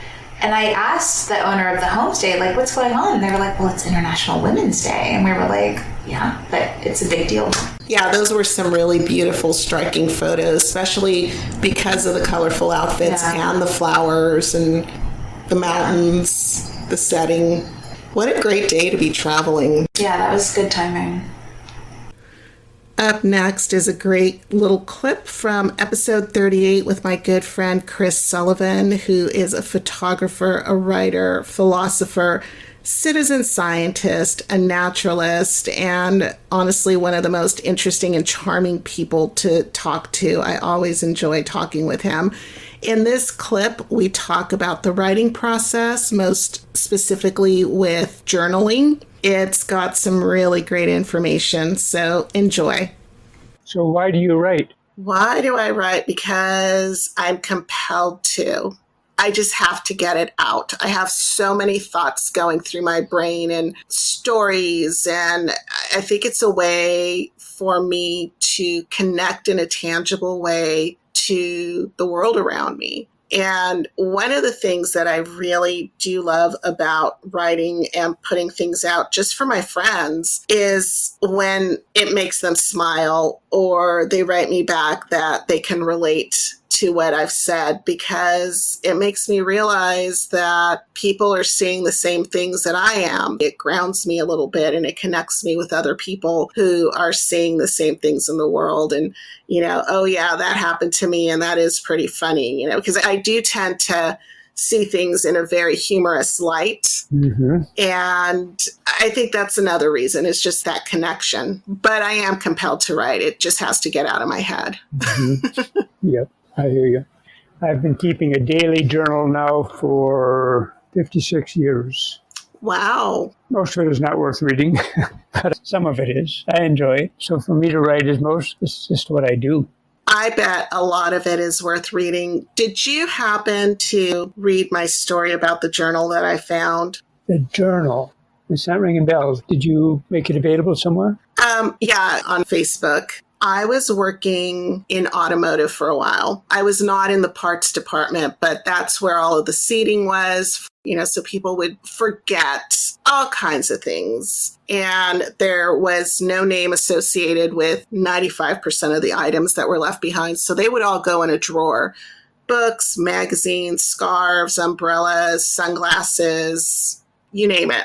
And I asked the owner of the homestay, like, what's going on? And they were like, well, it's International Women's Day. And we were like, yeah, but it's a big deal. Yeah, those were some really beautiful, striking photos, especially because of the colorful outfits and the flowers and the mountains, the setting. What a great day to be traveling. Yeah, that was good timing. Up next is a great little clip from episode 38 with my good friend Chris Sullivan, who is a photographer, a writer, philosopher, citizen scientist, a naturalist, and honestly one of the most interesting and charming people to talk to. I always enjoy talking with him. In this clip, we talk about the writing process, most specifically with journaling. It's got some really great information, so enjoy. So why do you write? Why do I write? Because I'm compelled to. I just have to get it out. I have so many thoughts going through my brain and stories, and I think it's a way for me to connect in a tangible way to the world around me. And one of the things that I really do love about writing and putting things out just for my friends is when it makes them smile or they write me back that they can relate to what I've said, because it makes me realize that people are seeing the same things that I am. It grounds me a little bit and it connects me with other people who are seeing the same things in the world. And, you know, oh yeah, that happened to me and that is pretty funny, you know, because I do tend to see things in a very humorous light. Mm-hmm. And I think that's another reason. It's just that connection. But I am compelled to write. It just has to get out of my head. Mm-hmm. Yep. I hear you. I've been keeping a daily journal now for 56 years. Wow. Most of it is not worth reading, but some of it is. I enjoy it. So for me to write it's just what I do. I bet a lot of it is worth reading. Did you happen to read my story about the journal that I found? The journal? It's not ringing bells. Did you make it available somewhere? Yeah, on Facebook. I was working in automotive for a while. I was not in the parts department, but that's where all of the seating was, you know, so people would forget all kinds of things. And there was no name associated with 95% of the items that were left behind. So they would all go in a drawer. Books, magazines, scarves, umbrellas, sunglasses, you name it.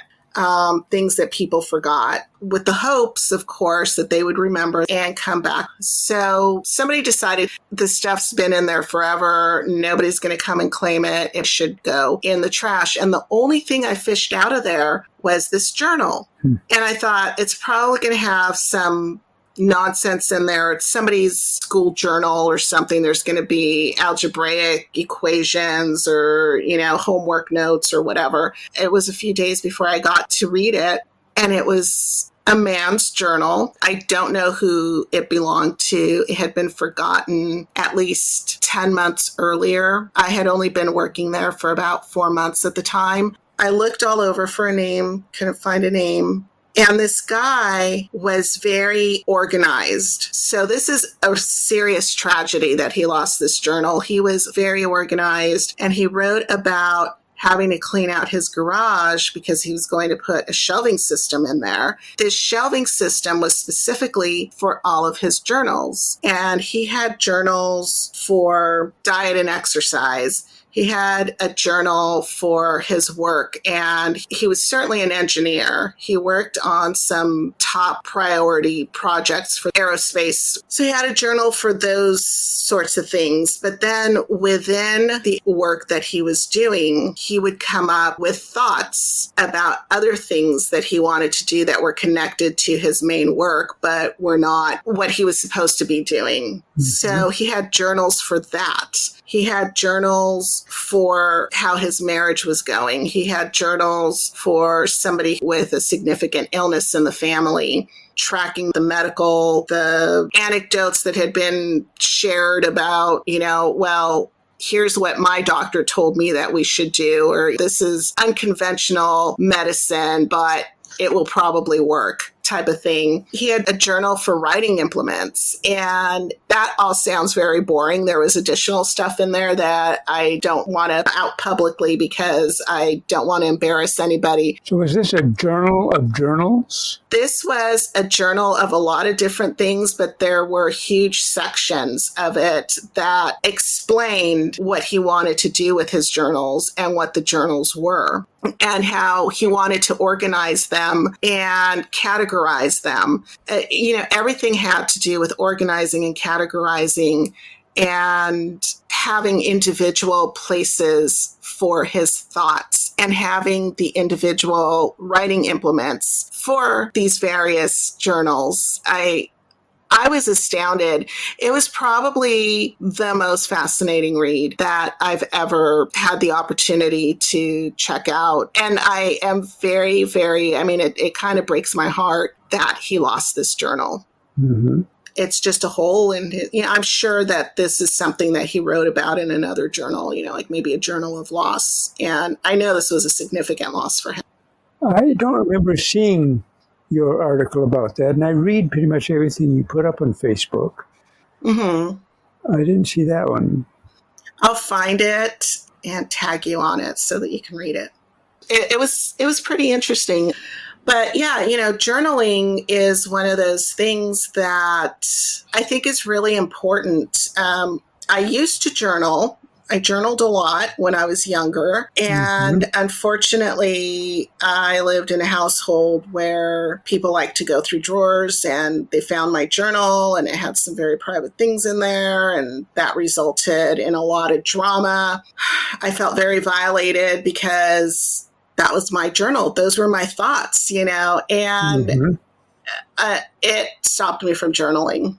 Things that people forgot, with the hopes, of course, that they would remember and come back. So somebody decided this stuff's been in there forever. Nobody's going to come and claim it. It should go in the trash. And the only thing I fished out of there was this journal. And I thought it's probably going to have some nonsense in there. It's somebody's school journal or something. There's going to be algebraic equations or, you know, homework notes or whatever. It was a few days before I got to read it, and it was a man's journal. I don't know who it belonged to. It had been forgotten at least 10 months earlier. I had only been working there for about 4 months at the time. I looked all over for a name, couldn't find a name. And this guy was very organized. So this is a serious tragedy that he lost this journal. He was very organized, and he wrote about having to clean out his garage because he was going to put a shelving system in there. This shelving system was specifically for all of his journals. And he had journals for diet and exercise. He had a journal for his work, and he was certainly an engineer. He worked on some top priority projects for aerospace. So he had a journal for those sorts of things. But then within the work that he was doing, he would come up with thoughts about other things that he wanted to do that were connected to his main work, but were not what he was supposed to be doing. Mm-hmm. So he had journals for that. He had journals for how his marriage was going. He had journals for somebody with a significant illness in the family, tracking the medical, the anecdotes that had been shared about, well, here's what my doctor told me that we should do, or this is unconventional medicine, but it will probably work type of thing. He had a journal for writing implements, and that all sounds very boring. There was additional stuff in there that I don't want to out publicly because I don't want to embarrass anybody. So is this a journal of journals? This was a journal of a lot of different things, but there were huge sections of it that explained what he wanted to do with his journals and what the journals were, and how he wanted to organize them and categorize them. Everything had to do with organizing and categorizing and having individual places for his thoughts and having the individual writing implements for these various journals. I was astounded. It was probably the most fascinating read that I've ever had the opportunity to check out. And I am very, very, it kind of breaks my heart that he lost this journal. Mm-hmm. It's just a hole in his, I'm sure that this is something that he wrote about in another journal, like maybe a journal of loss. And I know this was a significant loss for him. I don't remember seeing your article about that, and I read pretty much everything you put up on Facebook. Mm-hmm. I didn't see that one. I'll find it and tag you on it so that you can read it. It was pretty interesting. But yeah, journaling is one of those things that I think is really important. I used to journal. I journaled a lot when I was younger. And unfortunately, I lived in a household where people like to go through drawers, and they found my journal and it had some very private things in there. And that resulted in a lot of drama. I felt very violated because that was my journal. Those were my thoughts, and it stopped me from journaling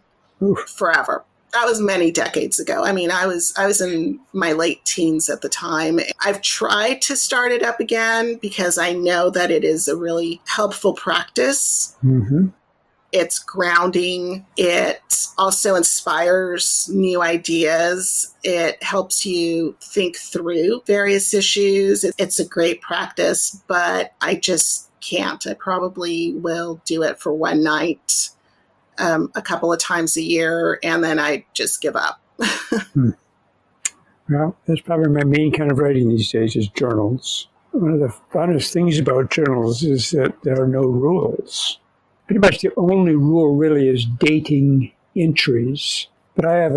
forever. That was many decades ago. I was in my late teens at the time. I've tried to start it up again because I know that it is a really helpful practice. Mm-hmm. It's grounding. It also inspires new ideas. It helps you think through various issues. It's a great practice, but I just can't. I probably will do it for one night, a couple of times a year, and then I just give up. Well, that's probably my main kind of writing these days is journals. One of the funnest things about journals is that there are no rules. Pretty much the only rule really is dating entries. But I have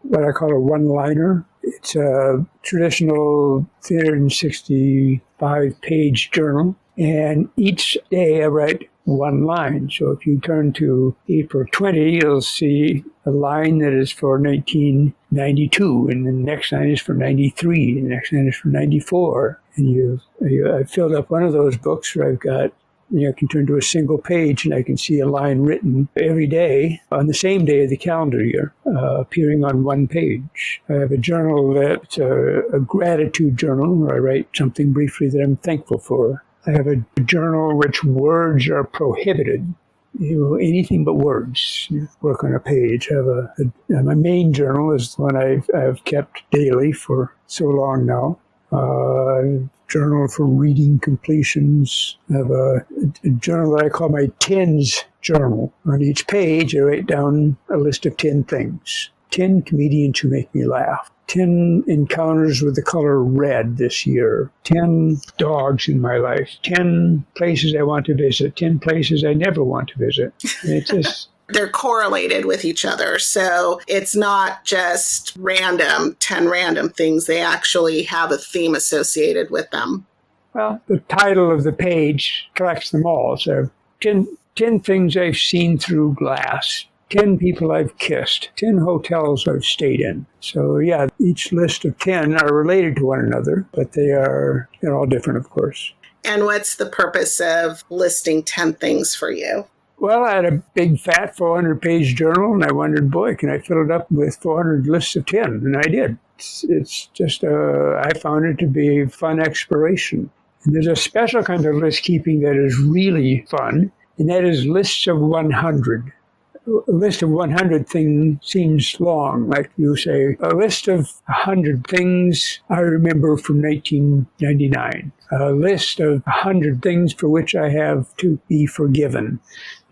what I call a one-liner. It's a traditional 365-page journal, and each day I write one line. So if you turn to April 20, you'll see a line that is for 1992, and the next line is for 93, and the next line is for 94. And I filled up one of those books where I've got, I can turn to a single page and I can see a line written every day on the same day of the calendar year, appearing on one page. I have a journal that's a gratitude journal where I write something briefly that I'm thankful for. I have a journal which words are prohibited. Anything but words. Work on a page. I have my main journal is the one I've kept daily for so long now. Journal for reading completions. I have a journal that I call my 10s journal. On each page, I write down a list of 10 things. 10 comedians who make me laugh. 10 encounters with the color red this year. 10 dogs in my life. 10 places I want to visit. 10 places I never want to visit. It's just... They're correlated with each other. So it's not just 10 random things. They actually have a theme associated with them. Well, the title of the page collects them all. So 10 things I've seen through glass. 10 people I've kissed. 10 hotels I've stayed in. So yeah, each list of 10 are related to one another, but they're all different, of course. And what's the purpose of listing 10 things for you? Well, I had a big, fat 400-page journal, and I wondered, boy, can I fill it up with 400 lists of 10? And I did. it's just, I found it to be fun exploration. And there's a special kind of list keeping that is really fun, and that is lists of 100. A list of 100 things seems long. Like you say, a list of 100 things I remember from 1999. A list of 100 things for which I have to be forgiven.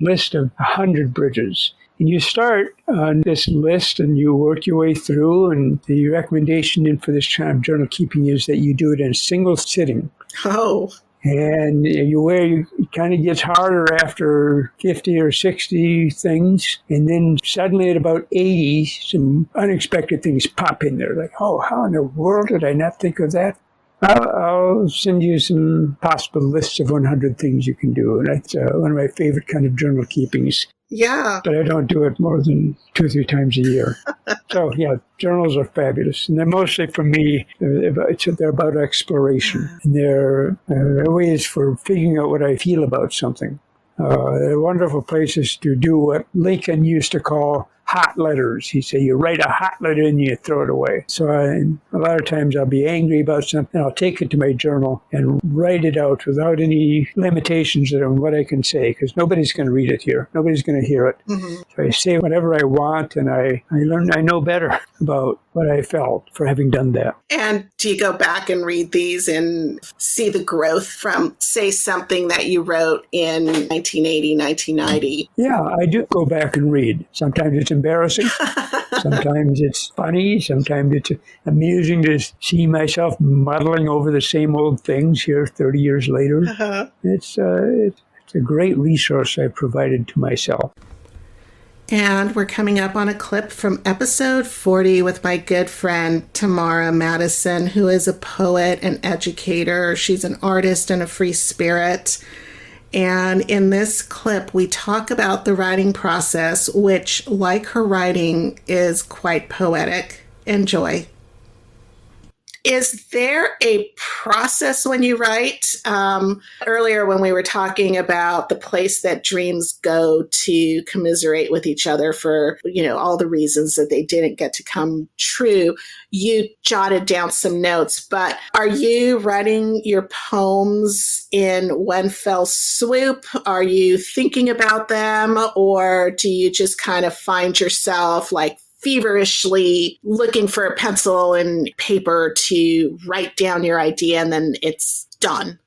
List of 100 bridges. And you start on this list and you work your way through, and the recommendation for this kind of journal keeping is that you do it in a single sitting. Oh. And it kind of gets harder after 50 or 60 things. And then suddenly at about 80, some unexpected things pop in there. Like, oh, how in the world did I not think of that? I'll send you some possible lists of 100 things you can do. And that's one of my favorite kind of journal keepings. Yeah. But I don't do it more than 2 or 3 times a year. So, yeah, journals are fabulous. And they're mostly, for me, they're about exploration. And they're ways for figuring out what I feel about something. They're wonderful places to do what Lincoln used to call hot letters. He'd say, you write a hot letter and you throw it away. So a lot of times I'll be angry about something. I'll take it to my journal and write it out without any limitations on what I can say, because nobody's going to read it here. Nobody's going to hear it. Mm-hmm. So I say whatever I want, and I know better about what I felt for having done that. And do you go back and read these and see the growth from, say, something that you wrote in 1980, 1990? Yeah, I do go back and read. Sometimes it's embarrassing. Sometimes it's funny. Sometimes it's amusing to see myself muddling over the same old things here 30 years later. Uh-huh. It's a great resource I've provided to myself. And we're coming up on a clip from episode 40 with my good friend Tamara Madison, who is a poet and educator. She's an artist and a free spirit. And in this clip, we talk about the writing process, which, like her writing, is quite poetic. Enjoy. Is there a process when you write? Earlier when we were talking about the place that dreams go to commiserate with each other for, all the reasons that they didn't get to come true, you jotted down some notes, but are you writing your poems in one fell swoop? Are you thinking about them, or do you just kind of find yourself like feverishly looking for a pencil and paper to write down your idea and then it's done?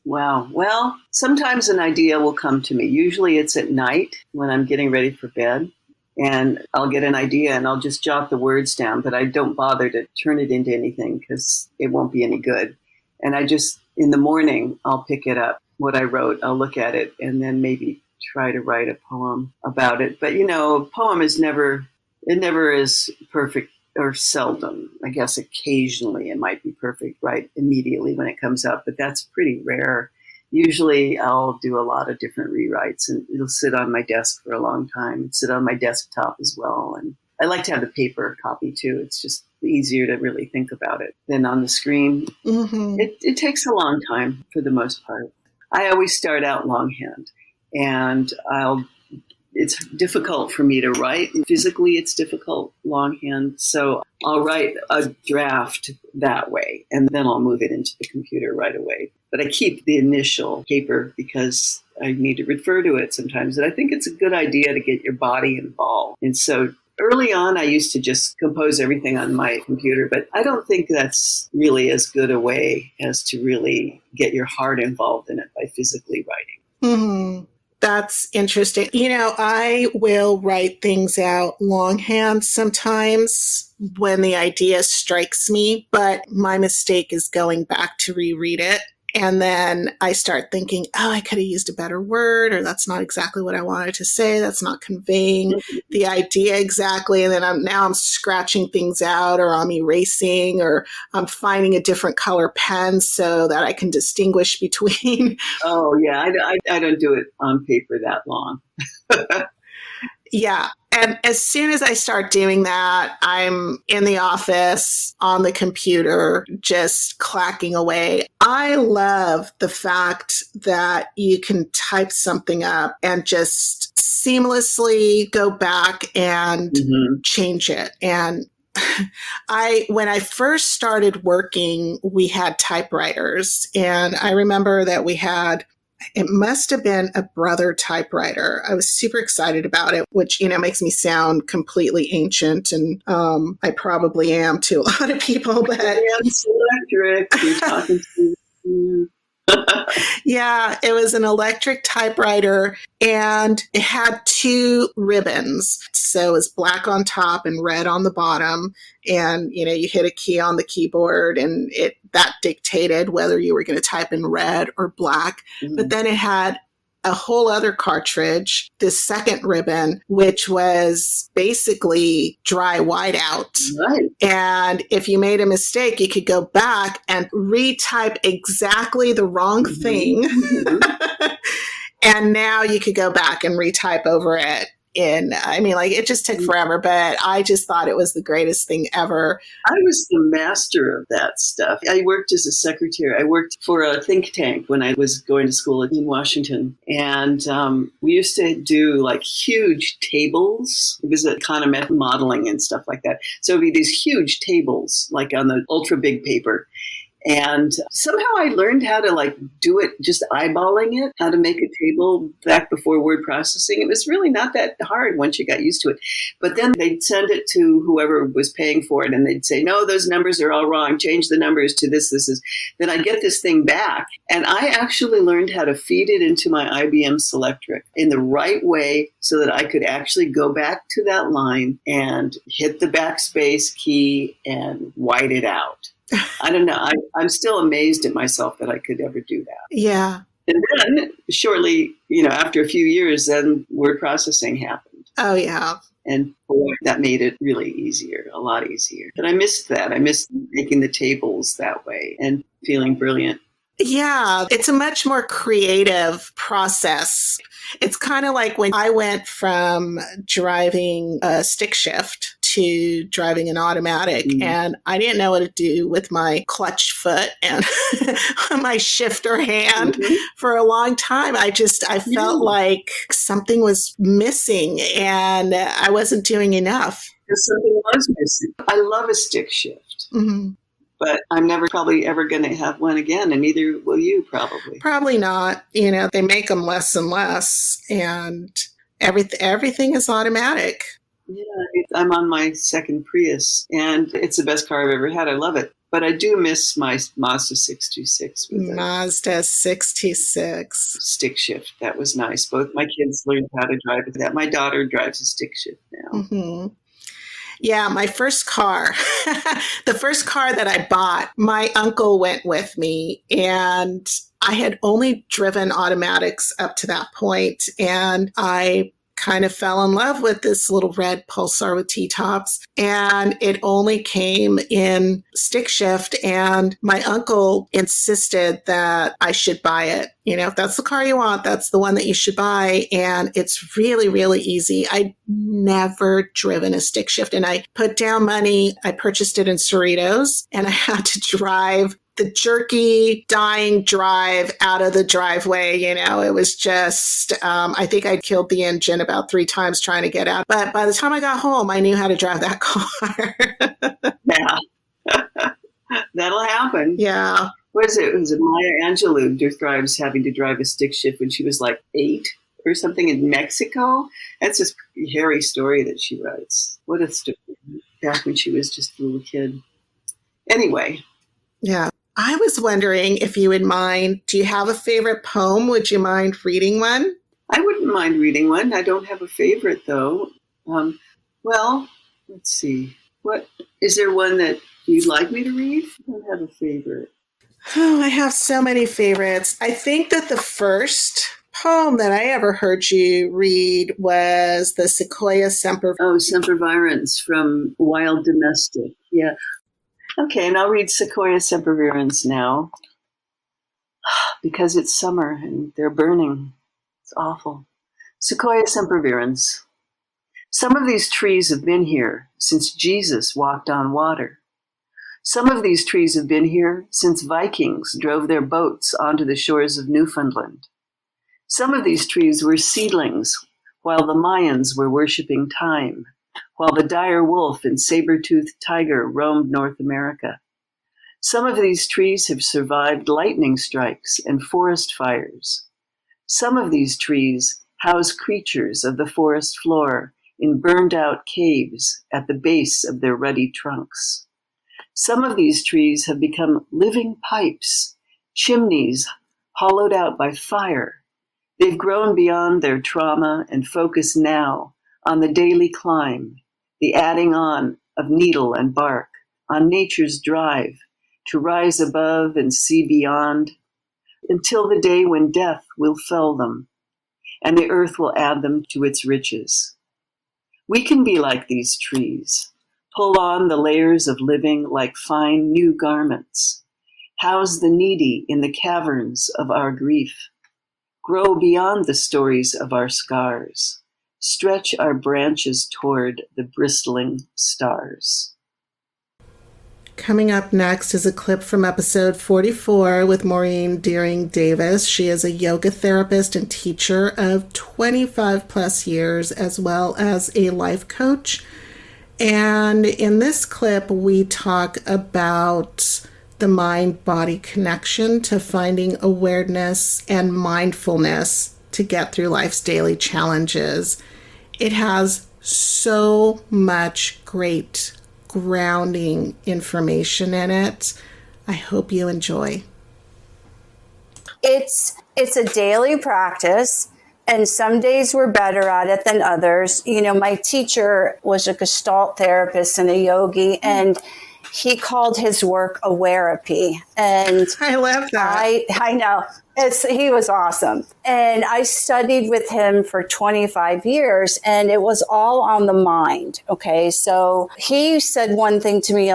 Wow. Well, sometimes an idea will come to me. Usually it's at night when I'm getting ready for bed, and I'll get an idea and I'll just jot the words down, but I don't bother to turn it into anything because it won't be any good. And I just, in the morning, I'll pick it up, what I wrote, I'll look at it, and then maybe try to write a poem about it. But, a poem is never is perfect, or seldom. I guess occasionally it might be perfect right immediately when it comes up, but that's pretty rare. Usually I'll do a lot of different rewrites, and it'll sit on my desk for a long time, sit on my desktop as well. And I like to have the paper copy too. It's just easier to really think about it than on the screen. Mm-hmm. It takes a long time for the most part. I always start out longhand, and it's difficult for me to write. Physically, it's difficult longhand. So I'll write a draft that way, and then I'll move it into the computer right away. But I keep the initial paper because I need to refer to it sometimes. And I think it's a good idea to get your body involved. And so early on, I used to just compose everything on my computer, but I don't think that's really as good a way as to really get your heart involved in it by physically writing. Mm-hmm. That's interesting. I will write things out longhand sometimes when the idea strikes me, but my mistake is going back to reread it. And then I start thinking, I could have used a better word, or that's not exactly what I wanted to say. That's not conveying the idea exactly. And then I'm scratching things out, or I'm erasing, or I'm finding a different color pen so that I can distinguish between. Oh, yeah. I don't do it on paper that long. Yeah. And as soon as I start doing that, I'm in the office on the computer, just clacking away. I love the fact that you can type something up and just seamlessly go back and change it. And when I first started working, we had typewriters, and I remember that it must have been a Brother typewriter. I was super excited about it, which, makes me sound completely ancient. And I probably am to a lot of people, but it's electric. You're talking to yeah, it was an electric typewriter, and it had 2 ribbons. So it was black on top and red on the bottom. And, you hit a key on the keyboard, and that dictated whether you were going to type in red or black. Mm-hmm. But then it had a whole other cartridge, this second ribbon, which was basically dry whiteout. Right. And if you made a mistake, you could go back and retype exactly the wrong thing. Mm-hmm. And now you could go back and retype over it. It just took forever, but I just thought it was the greatest thing ever. I was the master of that stuff. I worked as a secretary. I worked for a think tank when I was going to school in Washington. And we used to do like huge tables. It was a kind of modeling and stuff like that. So it'd be these huge tables, like on the ultra big paper. And somehow I learned how to do it, just eyeballing it, how to make a table back before word processing. It was really not that hard once you got used to it. But then they'd send it to whoever was paying for it, and they'd say, no, those numbers are all wrong. Change the numbers to this is. Then I'd get this thing back. And I actually learned how to feed it into my IBM Selectric in the right way so that I could actually go back to that line and hit the backspace key and white it out. I don't know. I'm still amazed at myself that I could ever do that. Yeah. And then shortly, after a few years, then word processing happened. Oh, yeah. And boy, that made it really easier, a lot easier. But I missed that. I missed making the tables that way and feeling brilliant. Yeah, it's a much more creative process. It's kind of like when I went from driving a stick shift to driving an automatic, and I didn't know what to do with my clutch foot and my shifter hand for a long time. I felt like something was missing and I wasn't doing enough. Something was missing. I love a stick shift. Mm-hmm. But I'm never probably ever going to have one again, and neither will you probably. Probably not. They make them less and less, and everything is automatic. Yeah, I'm on my second Prius, and it's the best car I've ever had. I love it. But I do miss my Mazda 626. Mazda 626. Stick shift. That was nice. Both my kids learned how to drive that. My daughter drives a stick shift now. Mm-hmm. Yeah, my first car, the first car that I bought, my uncle went with me, and I had only driven automatics up to that point, and I kind of fell in love with this little red Pulsar with T-tops, and it only came in stick shift, and my uncle insisted that I should buy it. If that's the car you want, that's the one that you should buy, and it's really, really easy. I'd never driven a stick shift, and I put down money. I purchased it in Cerritos, and I had to drive the jerky, dying drive out of the driveway. It was just, I think I killed the engine about 3 times trying to get out. But by the time I got home, I knew how to drive that car. Yeah. That'll happen. Yeah. What is it? Was it Maya Angelou describes having to drive a stick shift when she was like 8 or something in Mexico? That's this hairy story that she writes. What a story. Back when she was just a little kid. Anyway. Yeah. I was wondering if you would mind, do you have a favorite poem? Would you mind reading one? I wouldn't mind reading one. I don't have a favorite, though. Well, let's see. What is there one that you'd like me to read? I don't have a favorite. Oh, I have so many favorites. I think that the first poem that I ever heard you read was the Sequoia Semper. Oh, Sempervirens from Wild Domestic. Yeah. Okay, and I'll read Sequoia Sempervirens now because it's summer and they're burning. It's awful. Sequoia Sempervirens. Some of these trees have been here since Jesus walked on water. Some of these trees have been here since Vikings drove their boats onto the shores of Newfoundland. Some of these trees were seedlings while the Mayans were worshiping time, while the dire wolf and saber-toothed tiger roamed North America. Some of these trees have survived lightning strikes and forest fires. Some of these trees house creatures of the forest floor in burned-out caves at the base of their ruddy trunks. Some of these trees have become living pipes, chimneys hollowed out by fire. They've grown beyond their trauma and focus now on the daily climb, the adding on of needle and bark, on nature's drive to rise above and see beyond, until the day when death will fell them, and the earth will add them to its riches. We can be like these trees, pull on the layers of living like fine new garments, house the needy in the caverns of our grief, grow beyond the stories of our scars, stretch our branches toward the bristling stars. Coming up next is a clip from episode 44 with Maureen Deering Davis. She is a yoga therapist and teacher of 25 plus years, as well as a life coach. And in this clip, we talk about the mind-body connection to finding awareness and mindfulness to get through life's daily challenges. It has so much great grounding information in it. I hope you enjoy. It's a daily practice, and some days we're better at it than others. You know, my teacher was a Gestalt therapist and a yogi, and he called his work awareapy. And I love that. I know. He was awesome. And I studied with him for 25 years, and it was all on the mind. Okay. So he said one thing to me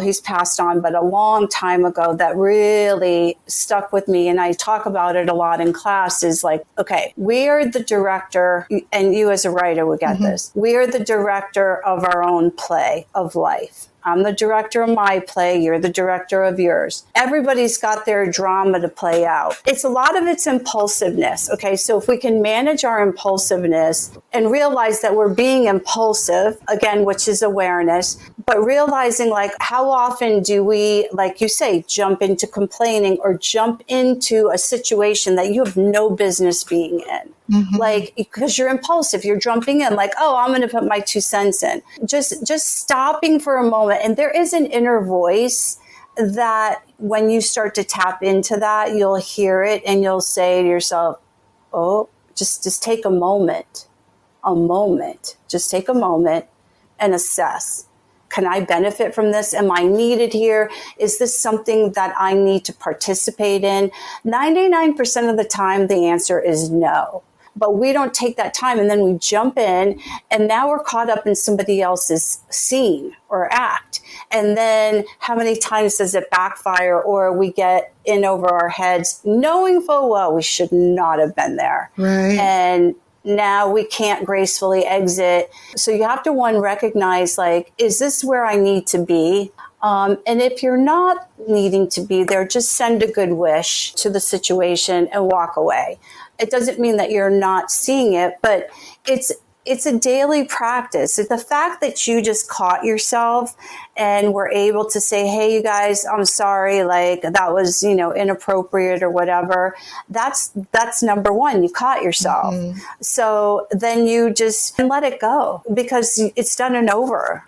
he's passed on, but a long time ago that really stuck with me. And I talk about it a lot in class is like, okay, we are the director, and you as a writer would get this. We are the director of our own play of life. I'm the director of my play. You're the director of yours. Everybody's got their drama to play out. A lot of it's impulsiveness. Okay. So if we can manage our impulsiveness and realize that we're being impulsive, again, which is awareness, but realizing like how often do we, like you say, jump into complaining or jump into a situation that you have no business being in. Mm-hmm. Like, because you're impulsive, you're jumping in like, oh, I'm going to put my 2 cents in. Just stopping for a moment. And there is an inner voice that when you start to tap into that, you'll hear it and you'll say to yourself, oh, just take a moment, just take a moment and assess. Can I benefit from this? Am I needed here? Is this something that I need to participate in? 99% of the time, the answer is no. But we don't take that time, and then we jump in, and now we're caught up in somebody else's scene or act. And then how many times does it backfire, or we get in over our heads knowing full well we should not have been there. Right. And now we can't gracefully exit. So you have to, recognize, like, is this where I need to be? And if you're not needing to be there, just send a good wish to the situation and walk away. It doesn't mean that you're not seeing it, but it's a daily practice. It's the fact that you just caught yourself and were able to say, hey, you guys, I'm sorry, like that was, inappropriate or whatever. That's number one. You caught yourself. Mm-hmm. So then you just let it go because it's done and over.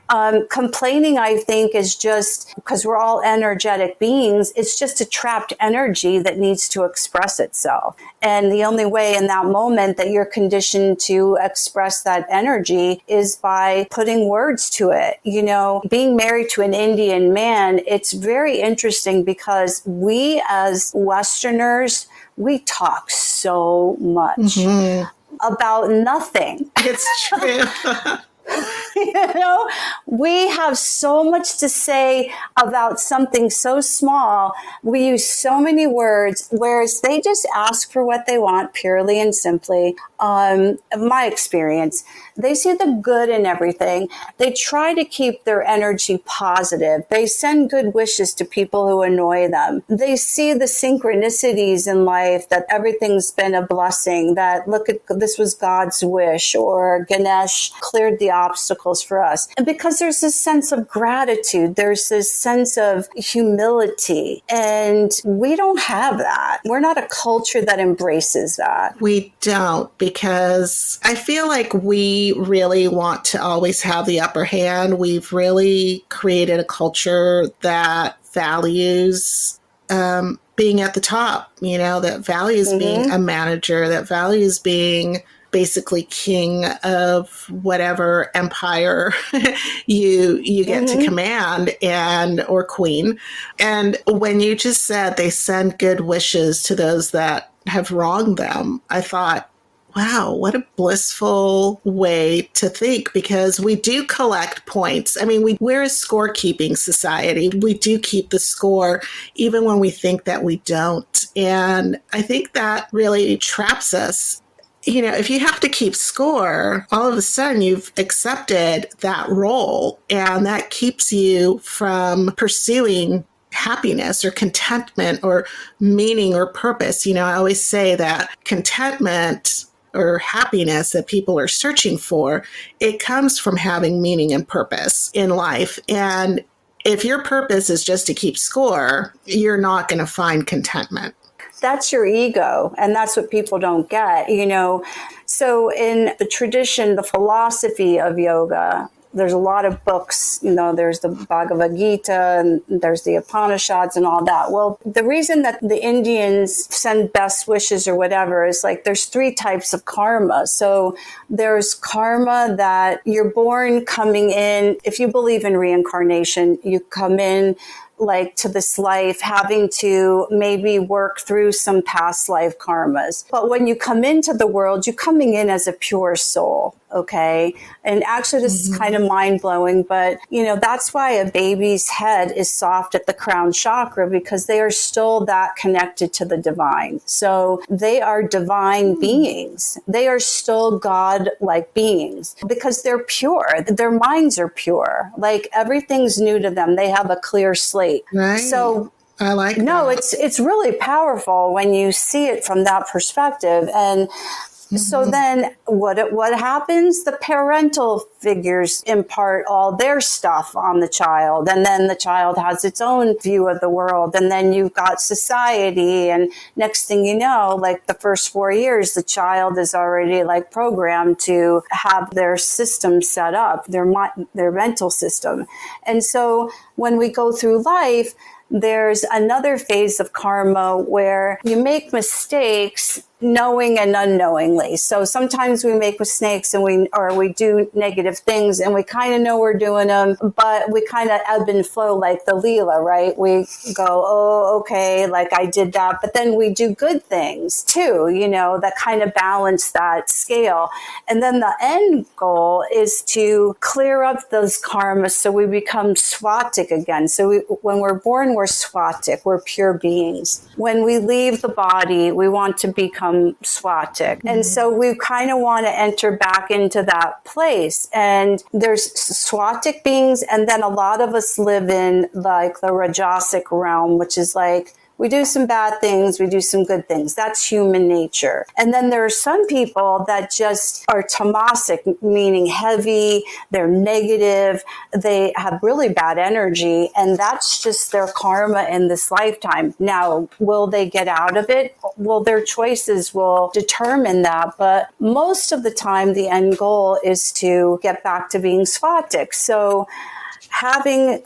Complaining, I think, is just because we're all energetic beings. It's just a trapped energy that needs to express itself. And the only way in that moment that you're conditioned to express that energy is by putting words to it. Being married to an Indian man, it's very interesting because we as Westerners, we talk so much about nothing. It's true. We have so much to say about something so small. We use so many words, whereas they just ask for what they want purely and simply. My experience, they see the good in everything. They try to keep their energy positive. They send good wishes to people who annoy them. They see the synchronicities in life, that everything's been a blessing, that look at this was God's wish, or Ganesh cleared the obstacle obstacles for us. And because there's this sense of gratitude, there's this sense of humility, and we don't have that. We're not a culture that embraces that. We don't, because I feel like we really want to always have the upper hand. We've really created a culture that values being at the top, that values being a manager, that values being basically king of whatever empire you get to command or queen. And when you just said they send good wishes to those that have wronged them, I thought, wow, what a blissful way to think, because we do collect points. I mean, we're a scorekeeping society. We do keep the score even when we think that we don't. And I think that really traps us. If you have to keep score, all of a sudden you've accepted that role, and that keeps you from pursuing happiness or contentment or meaning or purpose. I always say that contentment or happiness that people are searching for, it comes from having meaning and purpose in life. And if your purpose is just to keep score, you're not going to find contentment. That's your ego, and that's what people don't get, So in the tradition, the philosophy of yoga, there's a lot of books, there's the Bhagavad Gita and there's the Upanishads and all that. Well, the reason that the Indians send best wishes or whatever is like there's 3 types of karma. So there's karma that you're born coming in. If you believe in reincarnation, you come in like to this life having to maybe work through some past life karmas. But when you come into the world, you're coming in as a pure soul. Okay. And actually this is kind of mind blowing, but that's why a baby's head is soft at the crown chakra, because they are still that connected to the divine. So they are divine beings. They are still God-like beings because they're pure. Their minds are pure. Like everything's new to them. They have a clear slate. Right. So I like no, that. it's really powerful when you see it from that perspective. And so then what happens? The parental figures impart all their stuff on the child. And then the child has its own view of the world. And then you've got society. And next thing you know, like the first 4 years, the child is already like programmed to have their system set up, their mental system. And so when we go through life, there's another phase of karma where you make mistakes knowing and unknowingly. So sometimes we make mistakes and we do negative things and we kind of know we're doing them, but we kind of ebb and flow like the Leela, right? We go, oh, okay, like I did that. But then we do good things too, that kind of balance that scale. And then the end goal is to clear up those karmas so we become swatic again. So when we're born, we're swatic, we're pure beings. When we leave the body, we want to become swatic. And so we kind of want to enter back into that place. And there's swatic beings, and then a lot of us live in like the rajasic realm, which is like we do some bad things, we do some good things. That's human nature. And then there are some people that just are tamasic, meaning heavy, they're negative, they have really bad energy, and that's just their karma in this lifetime. Now, will they get out of it? Well, their choices will determine that, but most of the time, the end goal is to get back to being swatic. So having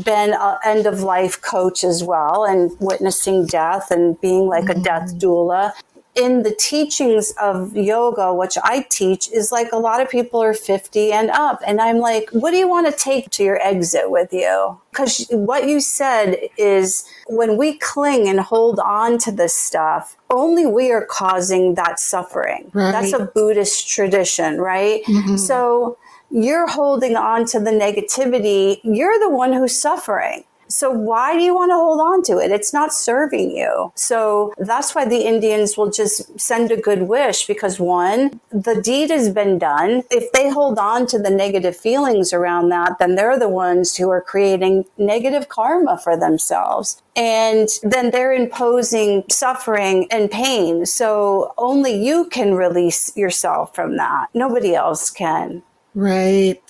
been an end-of-life coach as well and witnessing death and being like a death doula, in the teachings of yoga, which I teach, is like a lot of people are 50 and up. And I'm like, what do you want to take to your exit with you? Because what you said is when we cling and hold on to this stuff, only we are causing that suffering. Right. That's a Buddhist tradition, right? So you're holding on to the negativity. You're the one who's suffering. So why do you want to hold on to it? It's not serving you. So that's why the Indians will just send a good wish, because one, the deed has been done. If they hold on to the negative feelings around that, then they're the ones who are creating negative karma for themselves. And then they're imposing suffering and pain. So only you can release yourself from that. Nobody else can. Right.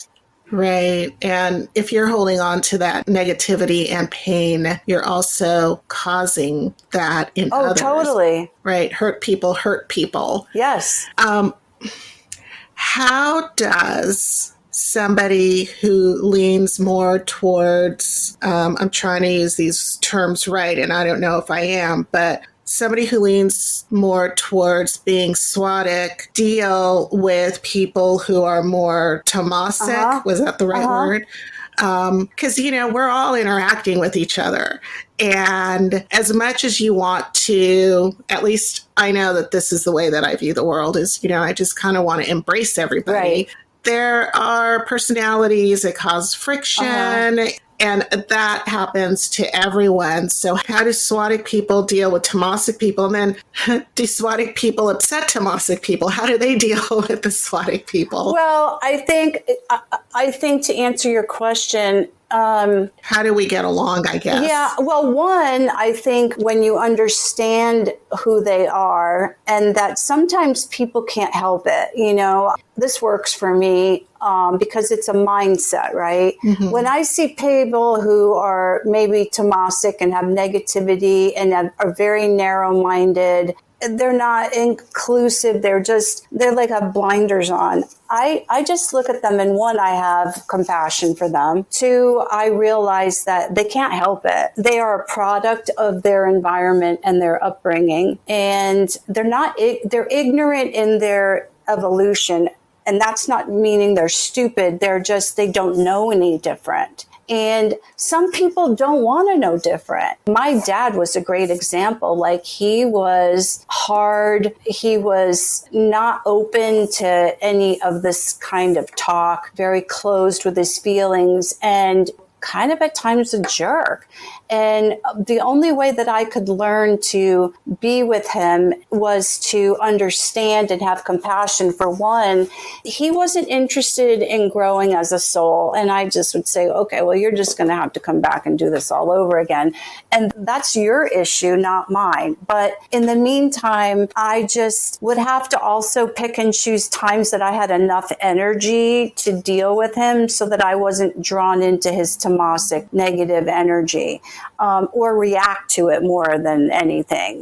Right. And if you're holding on to that negativity and pain, you're also causing that in others. Oh, totally. Right. Hurt people. Yes. How does somebody who leans more towards, I'm trying to use these terms right, and I don't know if I am, but somebody who leans more towards being SWATic deal with people who are more tamasic? Was that the right word? Because, we're all interacting with each other. And as much as you want to, at least I know that this is the way that I view the world is, I just kind of want to embrace everybody. Right. There are personalities that cause friction. And that happens to everyone. So how do SWATic people deal with tamasic people? And then do SWATic people upset tamasic people? How do they deal with the SWATic people? Well, I think to answer your question, how do we get along, I guess? Yeah, well, one, I think when you understand who they are and that sometimes people can't help it, this works for me because it's a mindset, right? Mm-hmm. When I see people who are maybe tamasic and have negativity and are very narrow-minded, they're not inclusive. They're like have blinders on. I just look at them and one, I have compassion for them. Two, I realize that they can't help it. They are a product of their environment and their upbringing. And they're ignorant in their evolution. And that's not meaning they're stupid. They don't know any different. And some people don't want to know different. My dad was a great example. Like, he was hard. He was not open to any of this kind of talk, very closed with his feelings, and kind of at times a jerk. And the only way that I could learn to be with him was to understand and have compassion. For one, he wasn't interested in growing as a soul. And I just would say, okay, well, you're just going to have to come back and do this all over again. And that's your issue, not mine. But in the meantime, I just would have to also pick and choose times that I had enough energy to deal with him so that I wasn't drawn into his tamasic negative energy. Or react to it more than anything,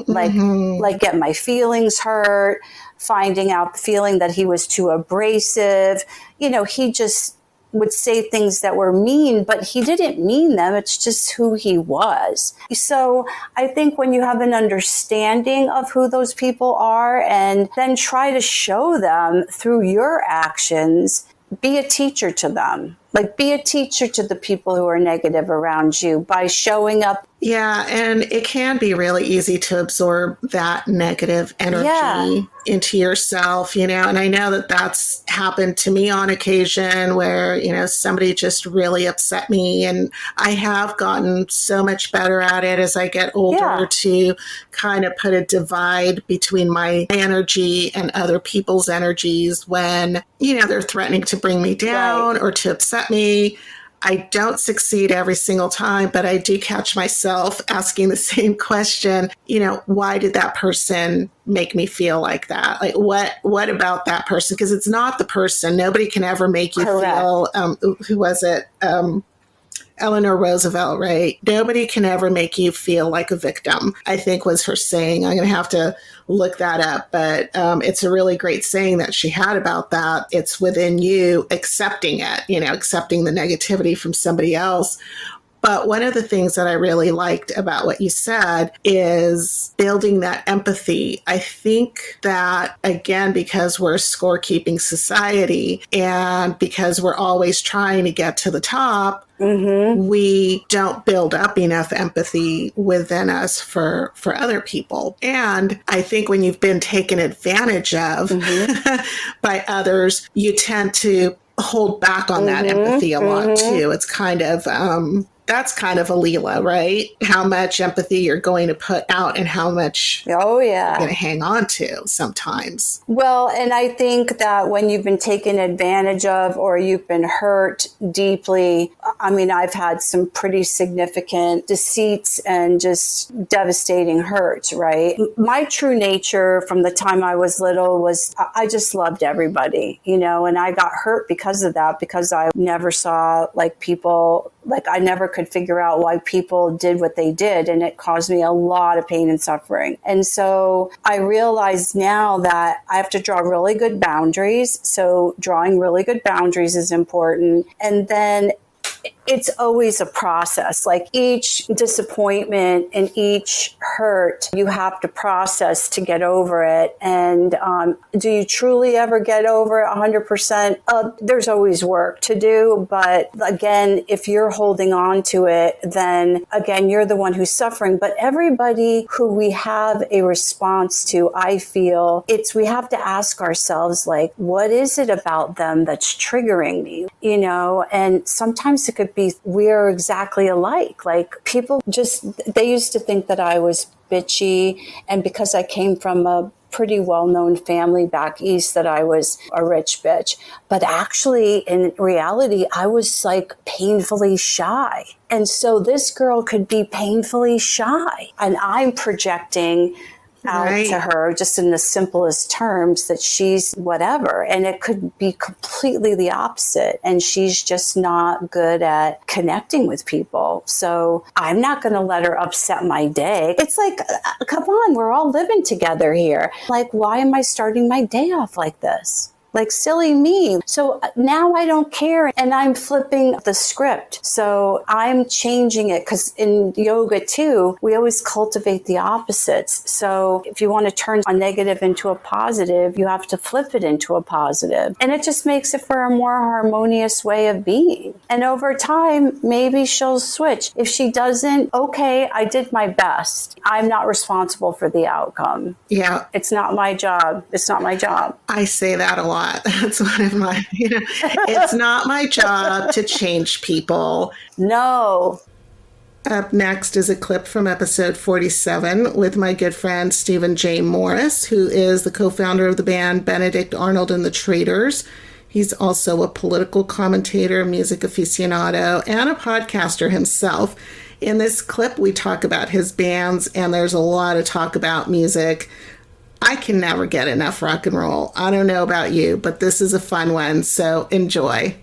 like get my feelings hurt, feeling that he was too abrasive. He just would say things that were mean, but he didn't mean them. It's just who he was. So I think when you have an understanding of who those people are and then try to show them through your actions, be a teacher to them. Like, be a teacher to the people who are negative around you by showing up. Yeah, and it can be really easy to absorb that negative energy into yourself, and I know that that's happened to me on occasion where, somebody just really upset me, and I have gotten so much better at it as I get older to kind of put a divide between my energy and other people's energies when, they're threatening to bring me down or to upset me. I don't succeed every single time, but I do catch myself asking the same question, why did that person make me feel like that? Like, what about that person? Because it's not the person. Nobody can ever make you feel, who was it? Eleanor Roosevelt, right? Nobody can ever make you feel like a victim, I think was her saying. I'm going to have to look that up, but it's a really great saying that she had about that. It's within you accepting it, accepting the negativity from somebody else. But one of the things that I really liked about what you said is building that empathy. I think that, again, because we're a scorekeeping society and because we're always trying to get to the top, we don't build up enough empathy within us for other people. And I think when you've been taken advantage of by others, you tend to hold back on that empathy a lot too. It's kind of That's kind of a Leela, right? How much empathy you're going to put out and how much you're going to hang on to sometimes. Well, and I think that when you've been taken advantage of or you've been hurt deeply, I mean, I've had some pretty significant deceits and just devastating hurts, right? My true nature from the time I was little was I just loved everybody, you know, and I got hurt because of that, because I never saw people, I never could figure out why people did what they did. And it caused me a lot of pain and suffering. And so I realize now that I have to draw really good boundaries. So drawing really good boundaries is important. And then it's always a process. Like each disappointment and each hurt, you have to process to get over it. And do you truly ever get over it 100%? There's always work to do. But again, if you're holding on to it, then again, you're the one who's suffering. But everybody who we have a response to, I feel we have to ask ourselves, like, what is it about them that's triggering me? You know, and sometimes it could be we're exactly alike. Like people they used to think that I was bitchy, and because I came from a pretty well-known family back east, that I was a rich bitch. But actually, in reality, I was like painfully shy. And so this girl could be painfully shy, and I'm projecting out to her just in the simplest terms that she's whatever, and it could be completely the opposite, and she's just not good at connecting with people. So I'm not going to let her upset my day. It's like, come on, we're all living together here. Like, why am I starting my day off like this? Like, silly me. So now I don't care, and I'm flipping the script. So I'm changing it, because in yoga too, we always cultivate the opposites. So if you want to turn a negative into a positive, you have to flip it into a positive. And it just makes it for a more harmonious way of being. And over time, maybe she'll switch. If she doesn't, okay, I did my best. I'm not responsible for the outcome. Yeah. It's not my job. It's not my job. I say that a lot. That's one of my, it's not my job to change people. No. Up next is a clip from episode 47 with my good friend Stephen J. Morris, who is the co-founder of the band Benedict Arnold and the Traders. He's also a political commentator, music aficionado, and a podcaster himself. In this clip, we talk about his bands, and there's a lot of talk about music. I can never get enough rock and roll. I don't know about you, but this is a fun one, so enjoy.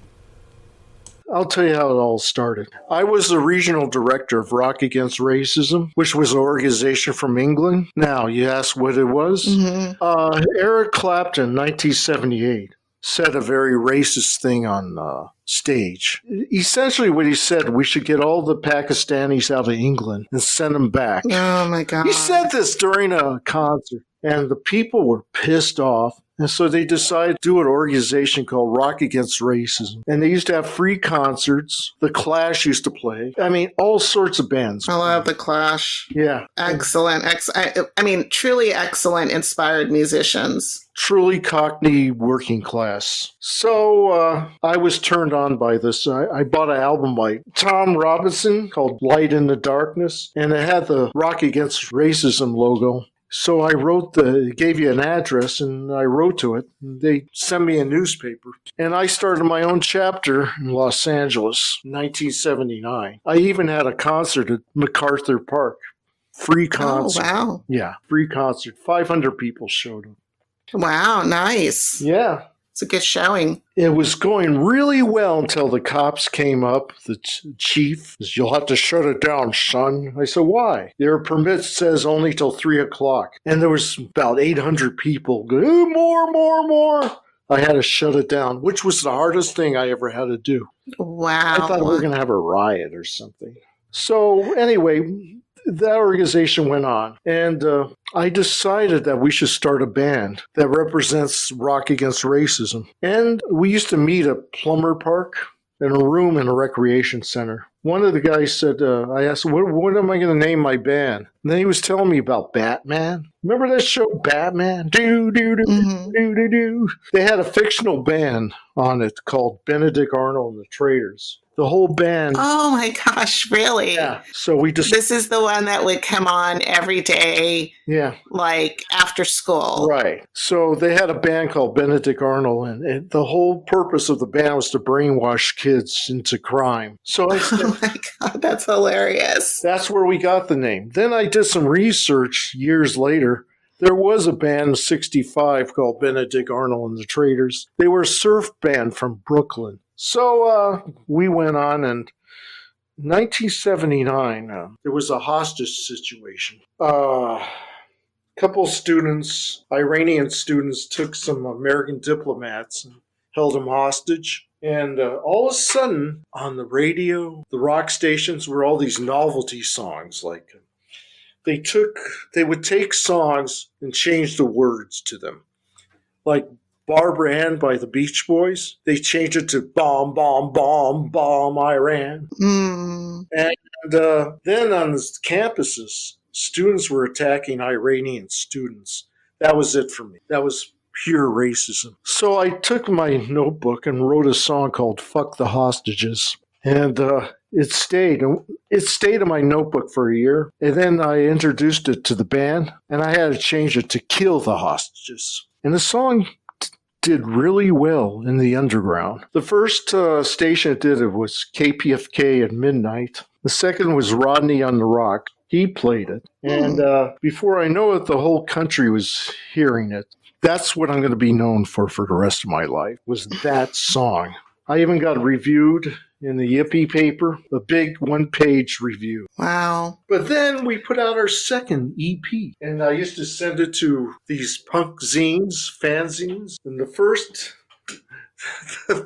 I'll tell you how it all started. I was the regional director of Rock Against Racism, which was an organization from England. Now, you ask what it was? Mm-hmm. Eric Clapton, 1978, said a very racist thing on stage. Essentially what he said, we should get all the Pakistanis out of England and send them back. Oh, my God. He said this during a concert, and the people were pissed off. And so they decided to do an organization called Rock Against Racism. And they used to have free concerts. The Clash used to play. I mean, all sorts of bands. I love the Clash. Yeah. Excellent. I mean, truly excellent, inspired musicians. Truly Cockney working class. So I was turned on by this. I bought an album by Tom Robinson called Light in the Darkness. And it had the Rock Against Racism logo. So I gave you an address, and I wrote to it. They sent me a newspaper. And I started my own chapter in Los Angeles, 1979. I even had a concert at MacArthur Park. Free concert. Oh, wow. Yeah, free concert. 500 people showed up. Wow, nice. Yeah. It's a good showing. It was going really well until the cops came up. The chief says, "You'll have to shut it down, son." I said, "Why?" "Their permit says only till 3 o'clock. And there was about 800 people going, more. I had to shut it down, which was the hardest thing I ever had to do. Wow. I thought we were going to have a riot or something. So anyway, that organization went on, and I decided that we should start a band that represents Rock Against Racism. And we used to meet at Plumber Park in a room in a recreation center. One of the guys said, I asked, what am I going to name my band? And then he was telling me about Batman. Remember that show, Batman? Do. They had a fictional band on it called Benedict Arnold and the Traders. The whole band. Oh my gosh, really? Yeah. So we just. This is the one that would come on every day. Yeah. Like after school. Right. So they had a band called Benedict Arnold, and the whole purpose of the band was to brainwash kids into crime. So I said, oh my God, that's hilarious. That's where we got the name. Then I did some research years later. There was a band in 65 called Benedict Arnold and the Traders. They were a surf band from Brooklyn. So we went on, and 1979, there was a hostage situation. A couple students, Iranian students, took some American diplomats and held them hostage. And all of a sudden, on the radio, the rock stations were all these novelty songs. Like they would take songs and change the words to them. Like Barbara Ann by the Beach Boys, they changed it to Bomb, Bomb, Bomb, Bomb, Iran. Mm. And then on the campuses, students were attacking Iranian students. That was it for me. That was pure racism. So I took my notebook and wrote a song called Fuck the Hostages. And it stayed in my notebook for a year. And then I introduced it to the band, and I had to change it to Kill the Hostages. And the song did really well in the underground. The first station that did it was KPFK at midnight. The second was Rodney on the Rock. He played it. And before I know it, the whole country was hearing it. That's what I'm going to be known for the rest of my life, was that song. I even got reviewed in the Yippie paper, a big one-page review. Wow. But then we put out our second EP, and I used to send it to these punk zines, fanzines, and the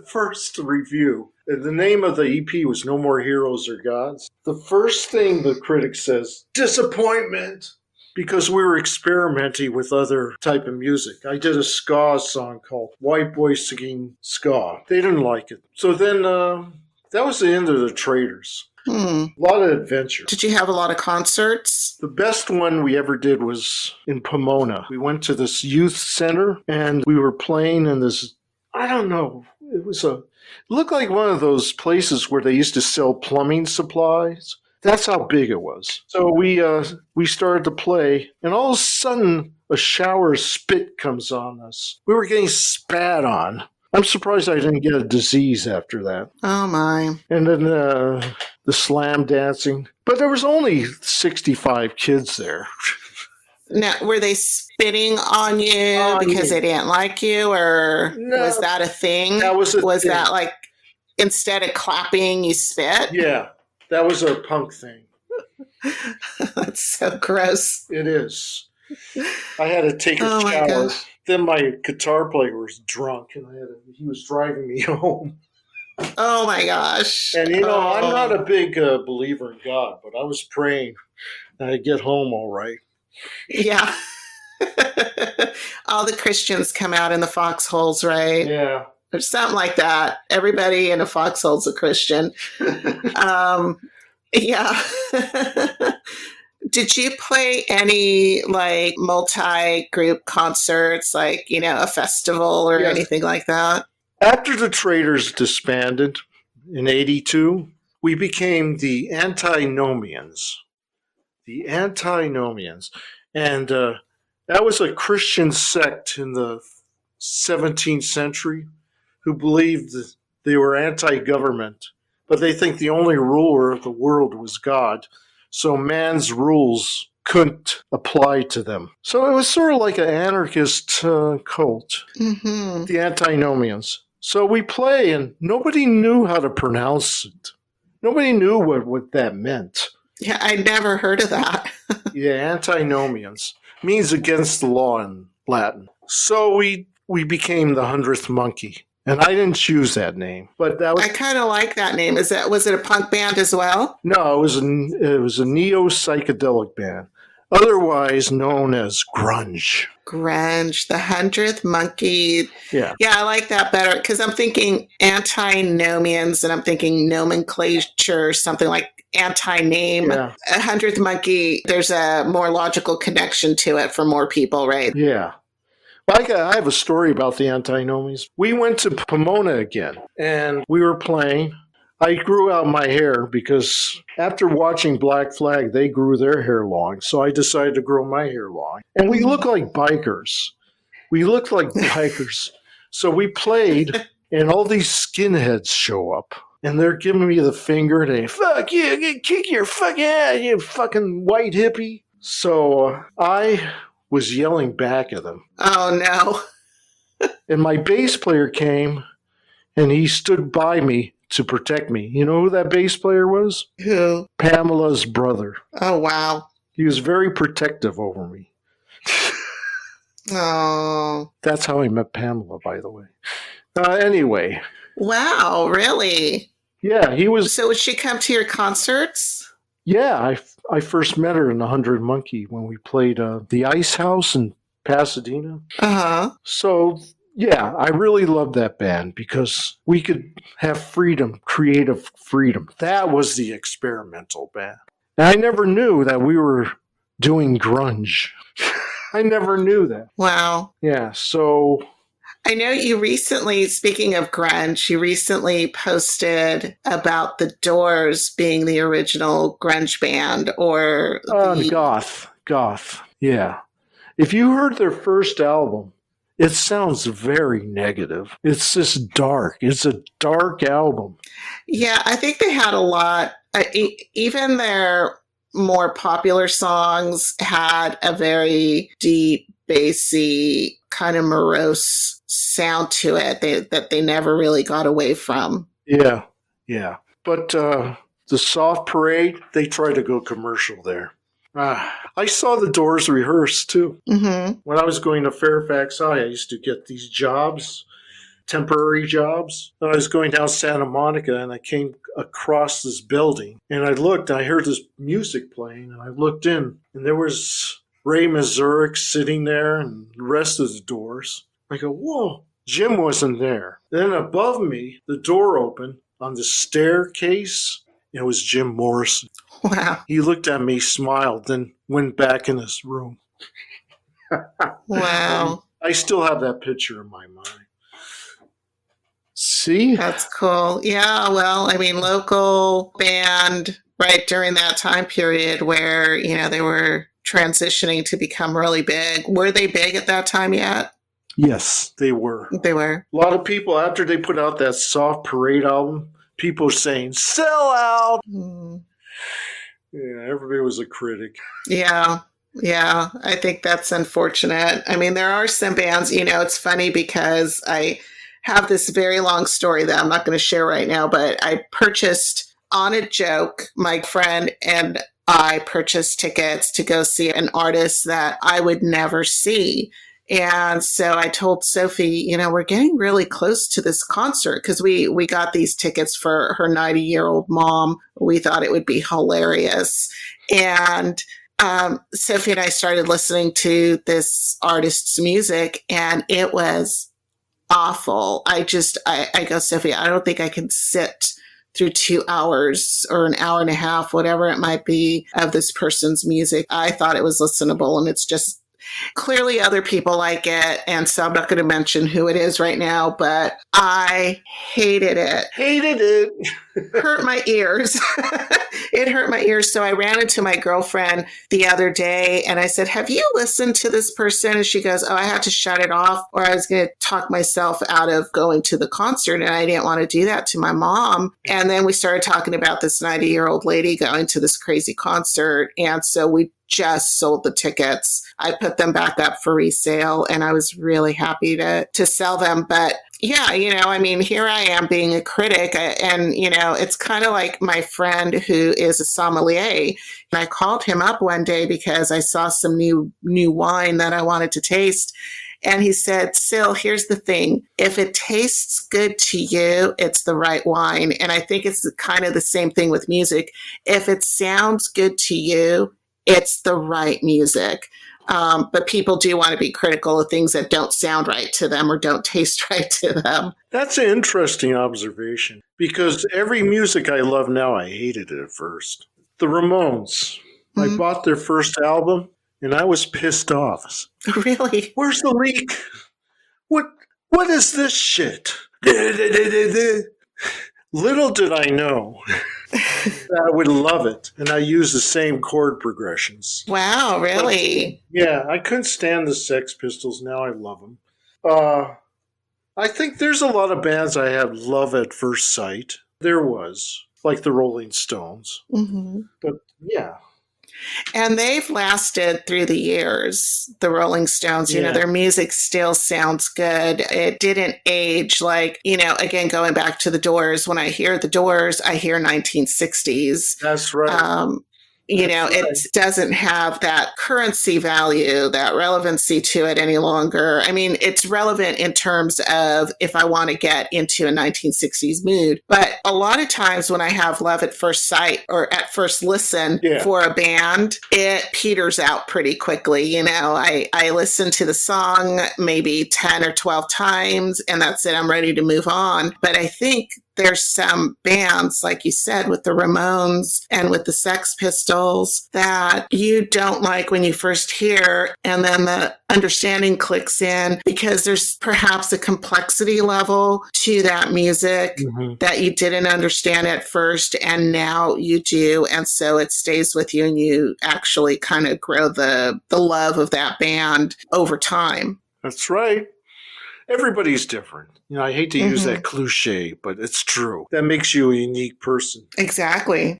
first review, and the name of the EP was No More Heroes or Gods. The first thing the critic says, disappointment, because we were experimenting with other type of music. I did a ska song called White Boys Singing Ska. They didn't like it. So then that was the end of the Traders. A lot of adventure. Did you have a lot of concerts? The best one we ever did was in Pomona. We went to this youth center, and we were playing in this, I don't know, it looked like one of those places where they used to sell plumbing supplies. That's how big it was. So we started to play, and all of a sudden, a shower of spit comes on us. We were getting spat on. I'm surprised I didn't get a disease after that. Oh, my. And then the slam dancing. But there was only 65 kids there. Now, were they spitting on you because they didn't like you, or was that a thing? That was thing. That like, instead of clapping, you spit? Yeah. That was a punk thing. That's so gross. It is. I had to take a shower. Gosh. Then my guitar player was drunk, and he was driving me home. Oh my gosh. And I'm not a big believer in God, but I was praying that I'd get home all right. Yeah. All the Christians come out in the foxholes, right? Yeah. Or something like that. Everybody in a foxhole's a Christian. Yeah. Did you play any like multi-group concerts, like, a festival or anything like that? After the Traders disbanded in 82, we became the Antinomians. The Antinomians. And that was a Christian sect in the 17th century who believed that they were anti-government, but they think the only ruler of the world was God. So man's rules couldn't apply to them. So it was sort of like an anarchist cult, the Antinomians. So we play, and nobody knew how to pronounce it. Nobody knew what that meant. Yeah, I'd never heard of that. Yeah, Antinomians means against the law in Latin. So we became the 100th Monkey. And I didn't choose that name, but that was. I kind of like that name. Was it a punk band as well? No, it was a neo psychedelic band, otherwise known as grunge. Grunge, the 100th Monkey. Yeah, I like that better because I'm thinking antinomians, and I'm thinking nomenclature, something like anti-name. Yeah. 100th Monkey. There's a more logical connection to it for more people, right? Yeah. I have a story about the Antinomians. We went to Pomona again, and we were playing. I grew out my hair because after watching Black Flag, they grew their hair long. So I decided to grow my hair long. And we look like bikers. So we played, and all these skinheads show up. And they're giving me the finger. They, fuck you, kick your fucking ass, you fucking white hippie. So I was yelling back at them. Oh, no. And my bass player came, and he stood by me to protect me. You know who that bass player was? Who? Pamela's brother. Oh, wow. He was very protective over me. Oh. That's how I met Pamela, by the way. Anyway. Wow, really? Yeah, he was. So would she come to your concerts? Yeah, I first met her in the 100 Monkey when we played the Ice House in Pasadena. Uh-huh. So, yeah, I really loved that band because we could have freedom, creative freedom. That was the experimental band. And I never knew that we were doing grunge. I never knew that. Wow. Yeah, so... I know you recently, speaking of grunge, you recently posted about the Doors being the original grunge band, or goth. Yeah. If you heard their first album, it sounds very negative. It's just dark. It's a dark album. Yeah, I think they had a lot. Even their more popular songs had a very deep, bassy, kind of morose sound to it that they never really got away from. Yeah. But the Soft Parade, they try to go commercial there. I saw the Doors rehearse, too. Mm-hmm. When I was going to Fairfax High, I used to get these jobs, temporary jobs. And I was going down Santa Monica, and I came across this building. And I looked, and I heard this music playing, and I looked in, and there was Ray Mazurek sitting there and the rest of the Doors. I go, whoa, Jim wasn't there. Then above me, the door opened on the staircase. It was Jim Morrison. Wow. He looked at me, smiled, then went back in his room. Wow. I still have that picture in my mind. See? That's cool. Yeah, well, I mean, local band right during that time period where, they were transitioning to become really big. Were they big at that time yet? Yes, they were. They were. A lot of people, after they put out that Soft Parade album, people saying, sell out. Mm. Yeah, everybody was a critic. Yeah, I think that's unfortunate. I mean, there are some bands, it's funny because I have this very long story that I'm not going to share right now, but I purchased on a joke, my friend and I purchased tickets to go see an artist that I would never see. And so I told Sophie, we're getting really close to this concert because we got these tickets for her 90-year-old mom. We thought it would be hilarious. And Sophie and I started listening to this artist's music, and it was awful. I go, Sophie, I don't think I can sit through 2 hours or an hour and a half, whatever it might be, of this person's music. I thought it was listenable, and it's just clearly other people like it. And so I'm not going to mention who it is right now, but I hated it. Hurt my ears. It hurt my ears. So I ran into my girlfriend the other day and I said, have you listened to this person? And she goes, oh, I had to shut it off, or I was going to talk myself out of going to the concert. And I didn't want to do that to my mom. And then we started talking about this 90-year-old lady going to this crazy concert. And so we just sold the tickets. I put them back up for resale, and I was really happy to sell them. But yeah, here I am being a critic, and, it's kind of like my friend who is a sommelier. And I called him up one day because I saw some new wine that I wanted to taste. And he said, Sil, here's the thing. If it tastes good to you, it's the right wine. And I think it's kind of the same thing with music. If it sounds good to you, it's the right music. But people do want to be critical of things that don't sound right to them or don't taste right to them. That's an interesting observation, because every music I love now, I hated it at first. The Ramones. I bought their first album, and I was pissed off. Really? Where's the leak? What is this shit? Little did I know that I would love it. And I use the same chord progressions. Wow, really? But, yeah, I couldn't stand the Sex Pistols. Now I love them. I think there's a lot of bands I had love at first sight. There was, like the Rolling Stones. Mm-hmm. But yeah. And they've lasted through the years, the Rolling Stones. You know, their music still sounds good. It didn't age like, you know, again, going back to the Doors. When I hear the Doors, I hear 1960s. That's right. You know, it doesn't have that currency value, that relevancy to it any longer. I mean, it's relevant in terms of if I want to get into a 1960s mood. But a lot of times when I have love at first sight or at first listen for a band, it peters out pretty quickly. You know, I listen to the song maybe 10 or 12 times and that's it. I'm ready to move on. But I think there's some bands, like you said, with the Ramones and with the Sex Pistols that you don't like when you first hear, and then the understanding clicks in because there's perhaps a complexity level to that music that you didn't understand at first, and now you do, and so it stays with you, and you actually kind of grow the love of that band over time. That's right. Everybody's different. You know, I hate to use that cliche, but it's true. That makes you a unique person. Exactly.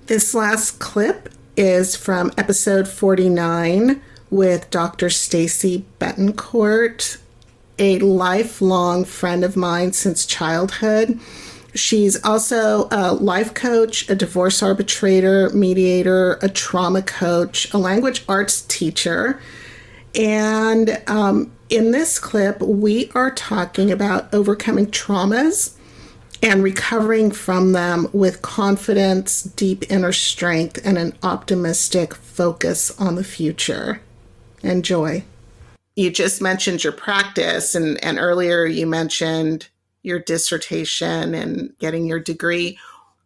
This last clip is from episode 49 with Dr. Stacy Betancourt, a lifelong friend of mine since childhood. She's also a life coach, a divorce arbitrator, mediator, a trauma coach, a language arts teacher. And in this clip, we are talking about overcoming traumas and recovering from them with confidence, deep inner strength, and an optimistic focus on the future. Enjoy. You just mentioned your practice, and earlier you mentioned your dissertation and getting your degree.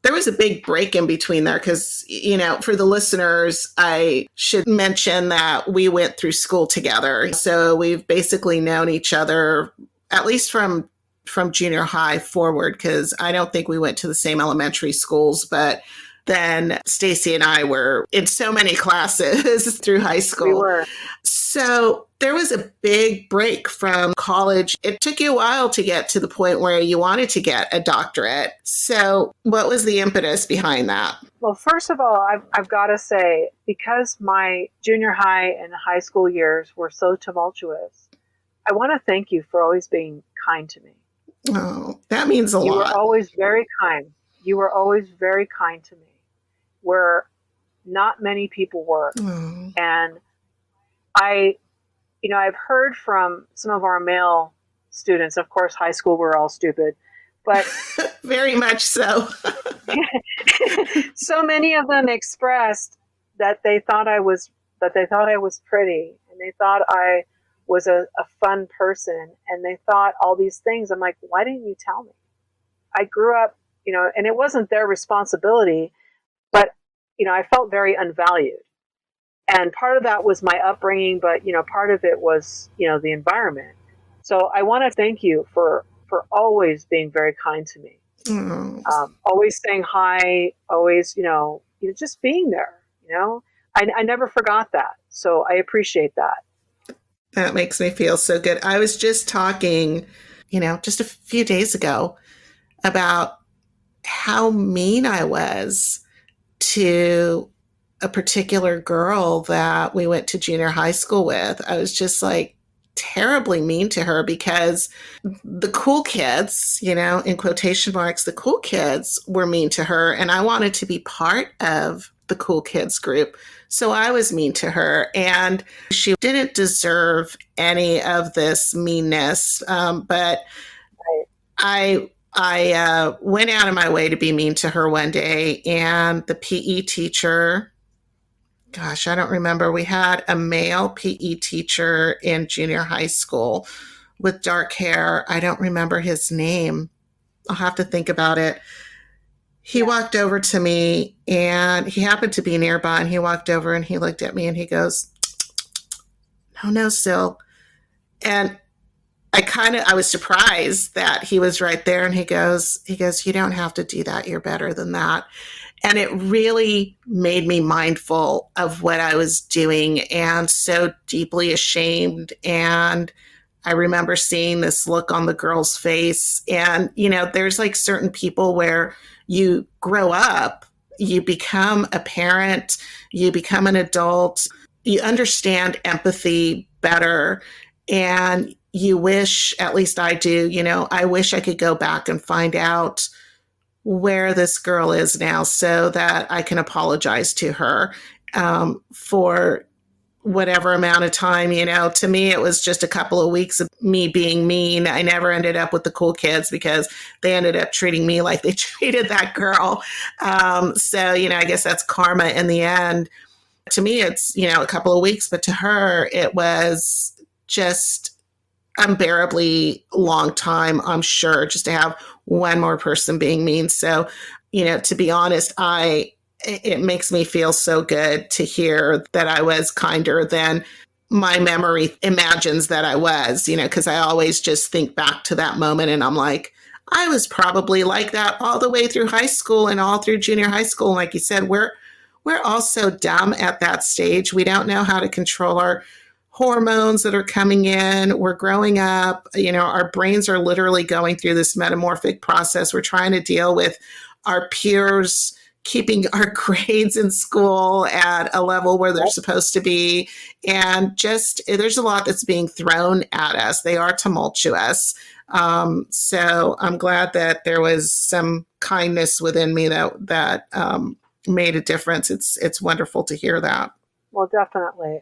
There was a big break in between there because, you know, for the listeners, I should mention that we went through school together. So we've basically known each other, at least from junior high forward, because I don't think we went to the same elementary schools, but then Stacy and I were in so many classes through high school. We were. So there was a big break from college. It took you a while to get to the point where you wanted to get a doctorate. So what was the impetus behind that? Well, first of all, I've got to say, because my junior high and high school years were so tumultuous, I want to thank you for always being kind to me. Oh, that means a lot. You were always very kind. You were always very kind to me, where not many people were. And I've heard from some of our male students, of course, high school, we're all stupid, but very much so. So many of them expressed that they thought I was pretty, and they thought I was a fun person, and they thought all these things. I'm like, why didn't you tell me? I grew up, and it wasn't their responsibility, but, I felt very unvalued. And part of that was my upbringing, but, part of it was, the environment. So I want to thank you for always being very kind to me. Always saying hi, always, just being there, I never forgot that. So I appreciate that. That makes me feel so good. I was just talking, just a few days ago about how mean I was to a particular girl that we went to junior high school with. I was just like terribly mean to her because the cool kids, in quotation marks, the cool kids were mean to her, and I wanted to be part of the cool kids group. So I was mean to her, and she didn't deserve any of this meanness. But I went out of my way to be mean to her one day, and the PE teacher, gosh, I don't remember. We had a male PE teacher in junior high school with dark hair. I don't remember his name. I'll have to think about it. He walked over to me, and he happened to be nearby, and he walked over and he looked at me and he goes, no, Sil. And I I was surprised that he was right there, and he goes, you don't have to do that. You're better than that. And it really made me mindful of what I was doing and so deeply ashamed. And I remember seeing this look on the girl's face. And, there's like certain people where you grow up, you become a parent, you become an adult, you understand empathy better. And you wish, at least I do, I wish I could go back and find out where this girl is now so that I can apologize to her for whatever amount of time. To me, it was just a couple of weeks of me being mean. I never ended up with the cool kids because they ended up treating me like they treated that girl. So, I guess that's karma in the end. To me, it's, a couple of weeks, but to her, it was just unbearably long time, I'm sure, just to have one more person being mean. So, to be honest, it makes me feel so good to hear that I was kinder than my memory imagines that I was, because I always just think back to that moment and I'm like, I was probably like that all the way through high school and all through junior high school. Like you said, we're all so dumb at that stage. We don't know how to control our hormones that are coming in. We're growing up, our brains are literally going through this metamorphic process. We're trying to deal with our peers, keeping our grades in school at a level where they're supposed to be. And just, there's a lot that's being thrown at us. They are tumultuous. So I'm glad that there was some kindness within me that made a difference. It's wonderful to hear that. Well, definitely.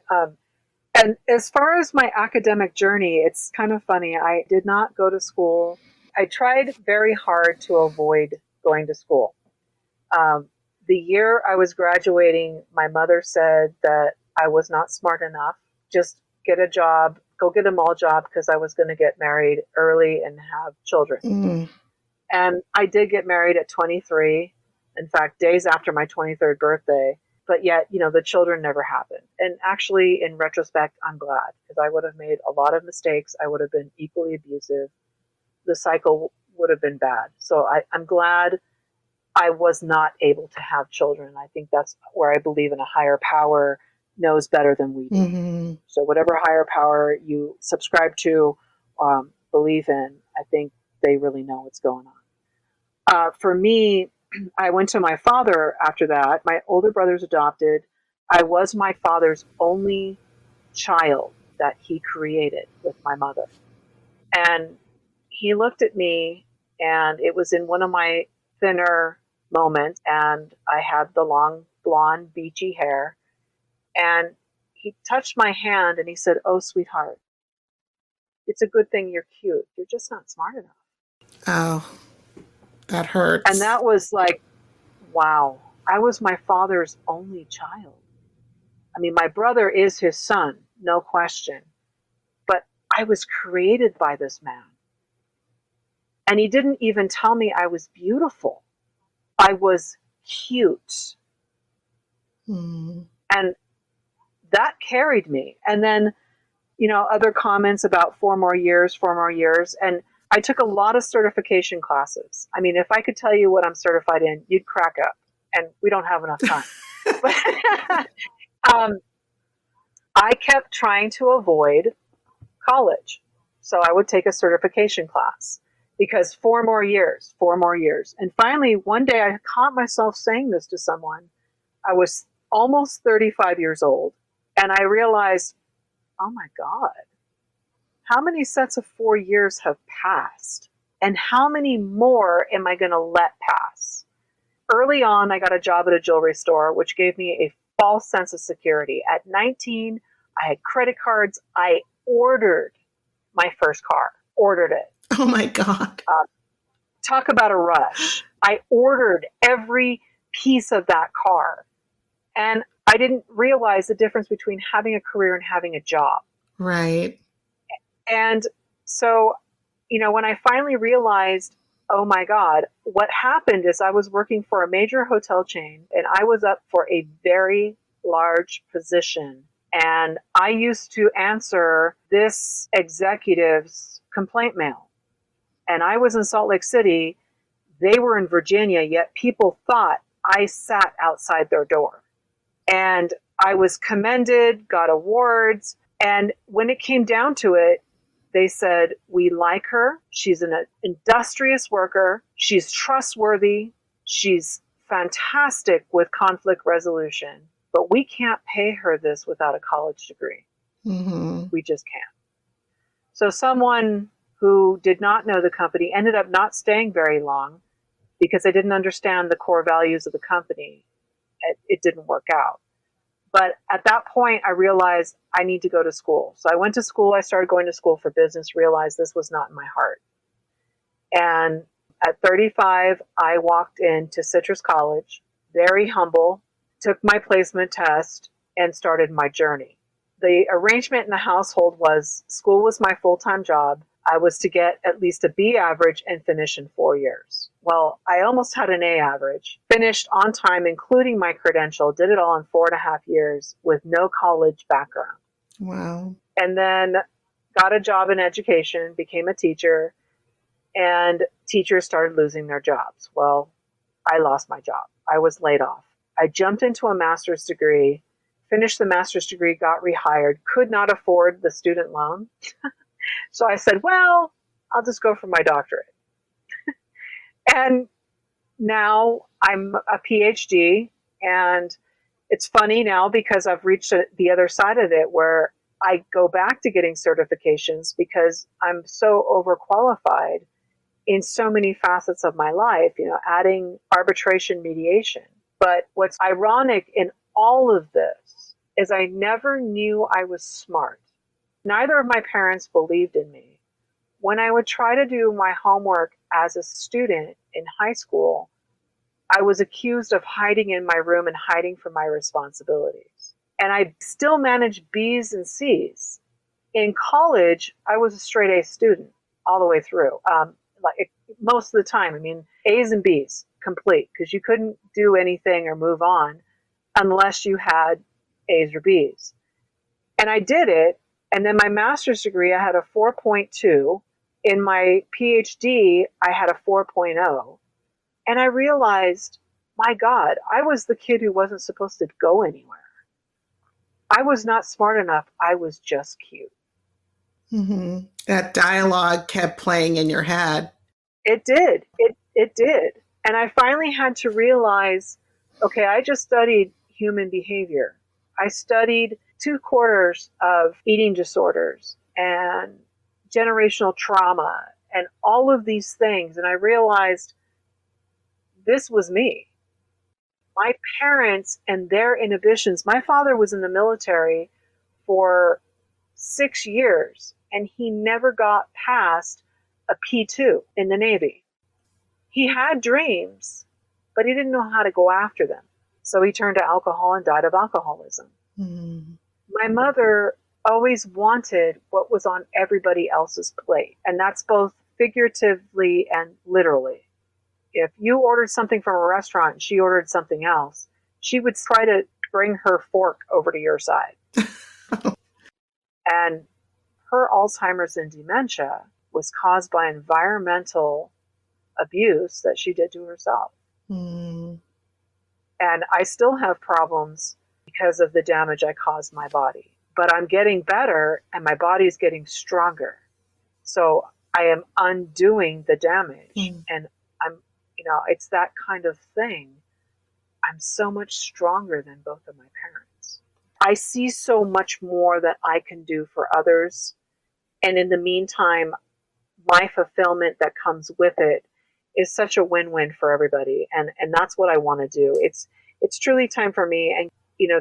And as far as my academic journey, it's kind of funny. I did not go to school. I tried very hard to avoid going to school. The year I was graduating, my mother said that I was not smart enough. Just get a job, go get a mall job, because I was going to get married early and have children. Mm. And I did get married at 23. In fact, days after my 23rd birthday. But yet, the children never happened. And actually, in retrospect, I'm glad, because I would have made a lot of mistakes. I would have been equally abusive. The cycle would have been bad. So I'm glad I was not able to have children. I think that's where I believe in a higher power knows better than we do. Mm-hmm. So whatever higher power you subscribe to, believe in, I think they really know what's going on. For me, I went to my father after that. My older brother's adopted. I was my father's only child that he created with my mother. And he looked at me, and it was in one of my thinner moments, and I had the long, blonde, beachy hair. And he touched my hand and he said, "Oh, sweetheart, it's a good thing you're cute. You're just not smart enough." Oh. That hurts. And that was like, wow, I was my father's only child. I mean, my brother is his son, no question. But I was created by this man. And he didn't even tell me I was beautiful. I was cute. Mm. And that carried me. And then, other comments about 4 more years. And I took a lot of certification classes. I mean, if I could tell you what I'm certified in, you'd crack up, and we don't have enough time. But, I kept trying to avoid college. So I would take a certification class because 4 more years. And finally, one day I caught myself saying this to someone. I was almost 35 years old, and I realized, oh my God, how many sets of 4 years have passed? And how many more am I going to let pass? Early on, I got a job at a jewelry store, which gave me a false sense of security. At 19, I had credit cards. I ordered my first car. Ordered it. Oh my God. Talk about a rush. I ordered every piece of that car. And I didn't realize the difference between having a career and having a job. Right. And so, when I finally realized, oh my God, what happened is I was working for a major hotel chain, and I was up for a very large position And I used to answer this executive's complaint mail. And I was in Salt Lake City. They were in Virginia, yet people thought I sat outside their door. And I was commended, got awards. And when it came down to it, they said, we like her. She's an industrious worker. She's trustworthy. She's fantastic with conflict resolution. But we can't pay her this without a college degree. Mm-hmm. We just can't. So someone who did not know the company ended up not staying very long because they didn't understand the core values of the company. It didn't work out. But at that point, I realized I need to go to school. So I went to school. I started going to school for business, realized this was not in my heart. And at 35, I walked into Citrus College, very humble, took my placement test, and started my journey. The arrangement in the household was school was my full-time job. I was to get at least a B average and finish in 4 years. Well, I almost had an A average, finished on time, including my credential, did it all in 4.5 years with no college background. Wow. And then got a job in education, became a teacher, and teachers started losing their jobs. Well, I lost my job. I was laid off. I jumped into a master's degree, finished the master's degree, got rehired, could not afford the student loan. So I said, well, I'll just go for my doctorate. And now I'm a PhD, and it's funny now because I've reached the other side of it where I go back to getting certifications because I'm so overqualified in so many facets of my life, adding arbitration mediation. But what's ironic in all of this is I never knew I was smart. Neither of my parents believed in me. When I would try to do my homework as a student in high school, I was accused of hiding in my room and hiding from my responsibilities. And I still managed B's and C's. In college, I was a straight A student all the way through. Most of the time, A's and B's complete, because you couldn't do anything or move on unless you had A's or B's. And I did it. And then my master's degree, I had a 4.2. In my PhD, I had a 4.0. And I realized, my God, I was the kid who wasn't supposed to go anywhere. I was not smart enough. I was just cute. Mm-hmm. That dialogue kept playing in your head. It did. It did. And I finally had to realize, okay, I just studied human behavior. I studied 2/4 of eating disorders and generational trauma and all of these things. And I realized this was me. My parents and their inhibitions. My father was in the military for 6 years, and he never got past a P2 in the Navy. He had dreams, but he didn't know how to go after them. So he turned to alcohol and died of alcoholism. Mm-hmm. My mother always wanted what was on everybody else's plate, and that's both figuratively and literally. If you ordered something from a restaurant and she ordered something else, she would try to bring her fork over to your side. And her Alzheimer's and dementia was caused by environmental abuse that she did to herself. Mm. And I still have problems because of the damage I caused my body. But I'm getting better and my body's getting stronger. So I am undoing the damage. And I'm, it's that kind of thing. I'm so much stronger than both of my parents. I see so much more that I can do for others. And in the meantime, my fulfillment that comes with it is such a win-win for everybody. And that's what I want to do. It's truly time for me. And,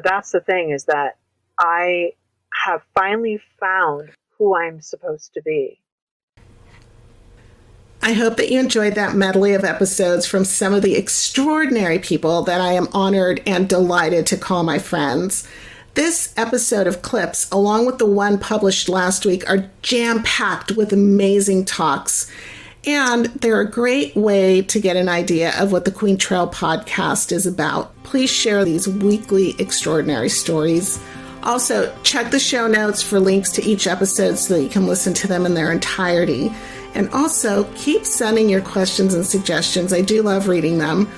that's the thing, is that I have finally found who I'm supposed to be. I hope that you enjoyed that medley of episodes from some of the extraordinary people that I am honored and delighted to call my friends. This episode of Clips, along with the one published last week, are jam-packed with amazing talks. And they're a great way to get an idea of what the Quaintrelle Podcast is about. Please share these weekly extraordinary stories Also, check the show notes for links to each episode so that you can listen to them in their entirety. And also, keep sending your questions and suggestions. I do love reading them.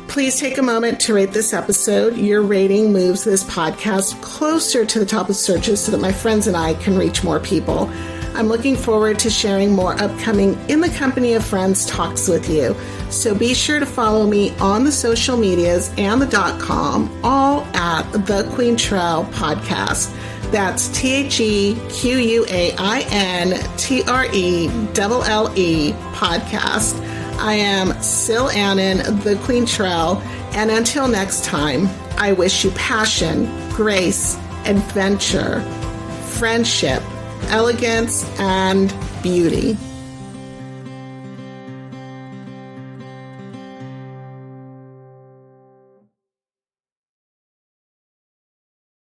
Please take a moment to rate this episode. Your rating moves this podcast closer to the top of searches so that my friends and I can reach more people. I'm looking forward to sharing more upcoming In the Company of Friends talks with you. So be sure to follow me on the social medias and the .com, all at the Quaintrelle Podcast. That's TheQuaintrelle Podcast. I am Sil Annan, the Quaintrelle, and until next time, I wish you passion, grace, adventure, friendship, elegance, and beauty.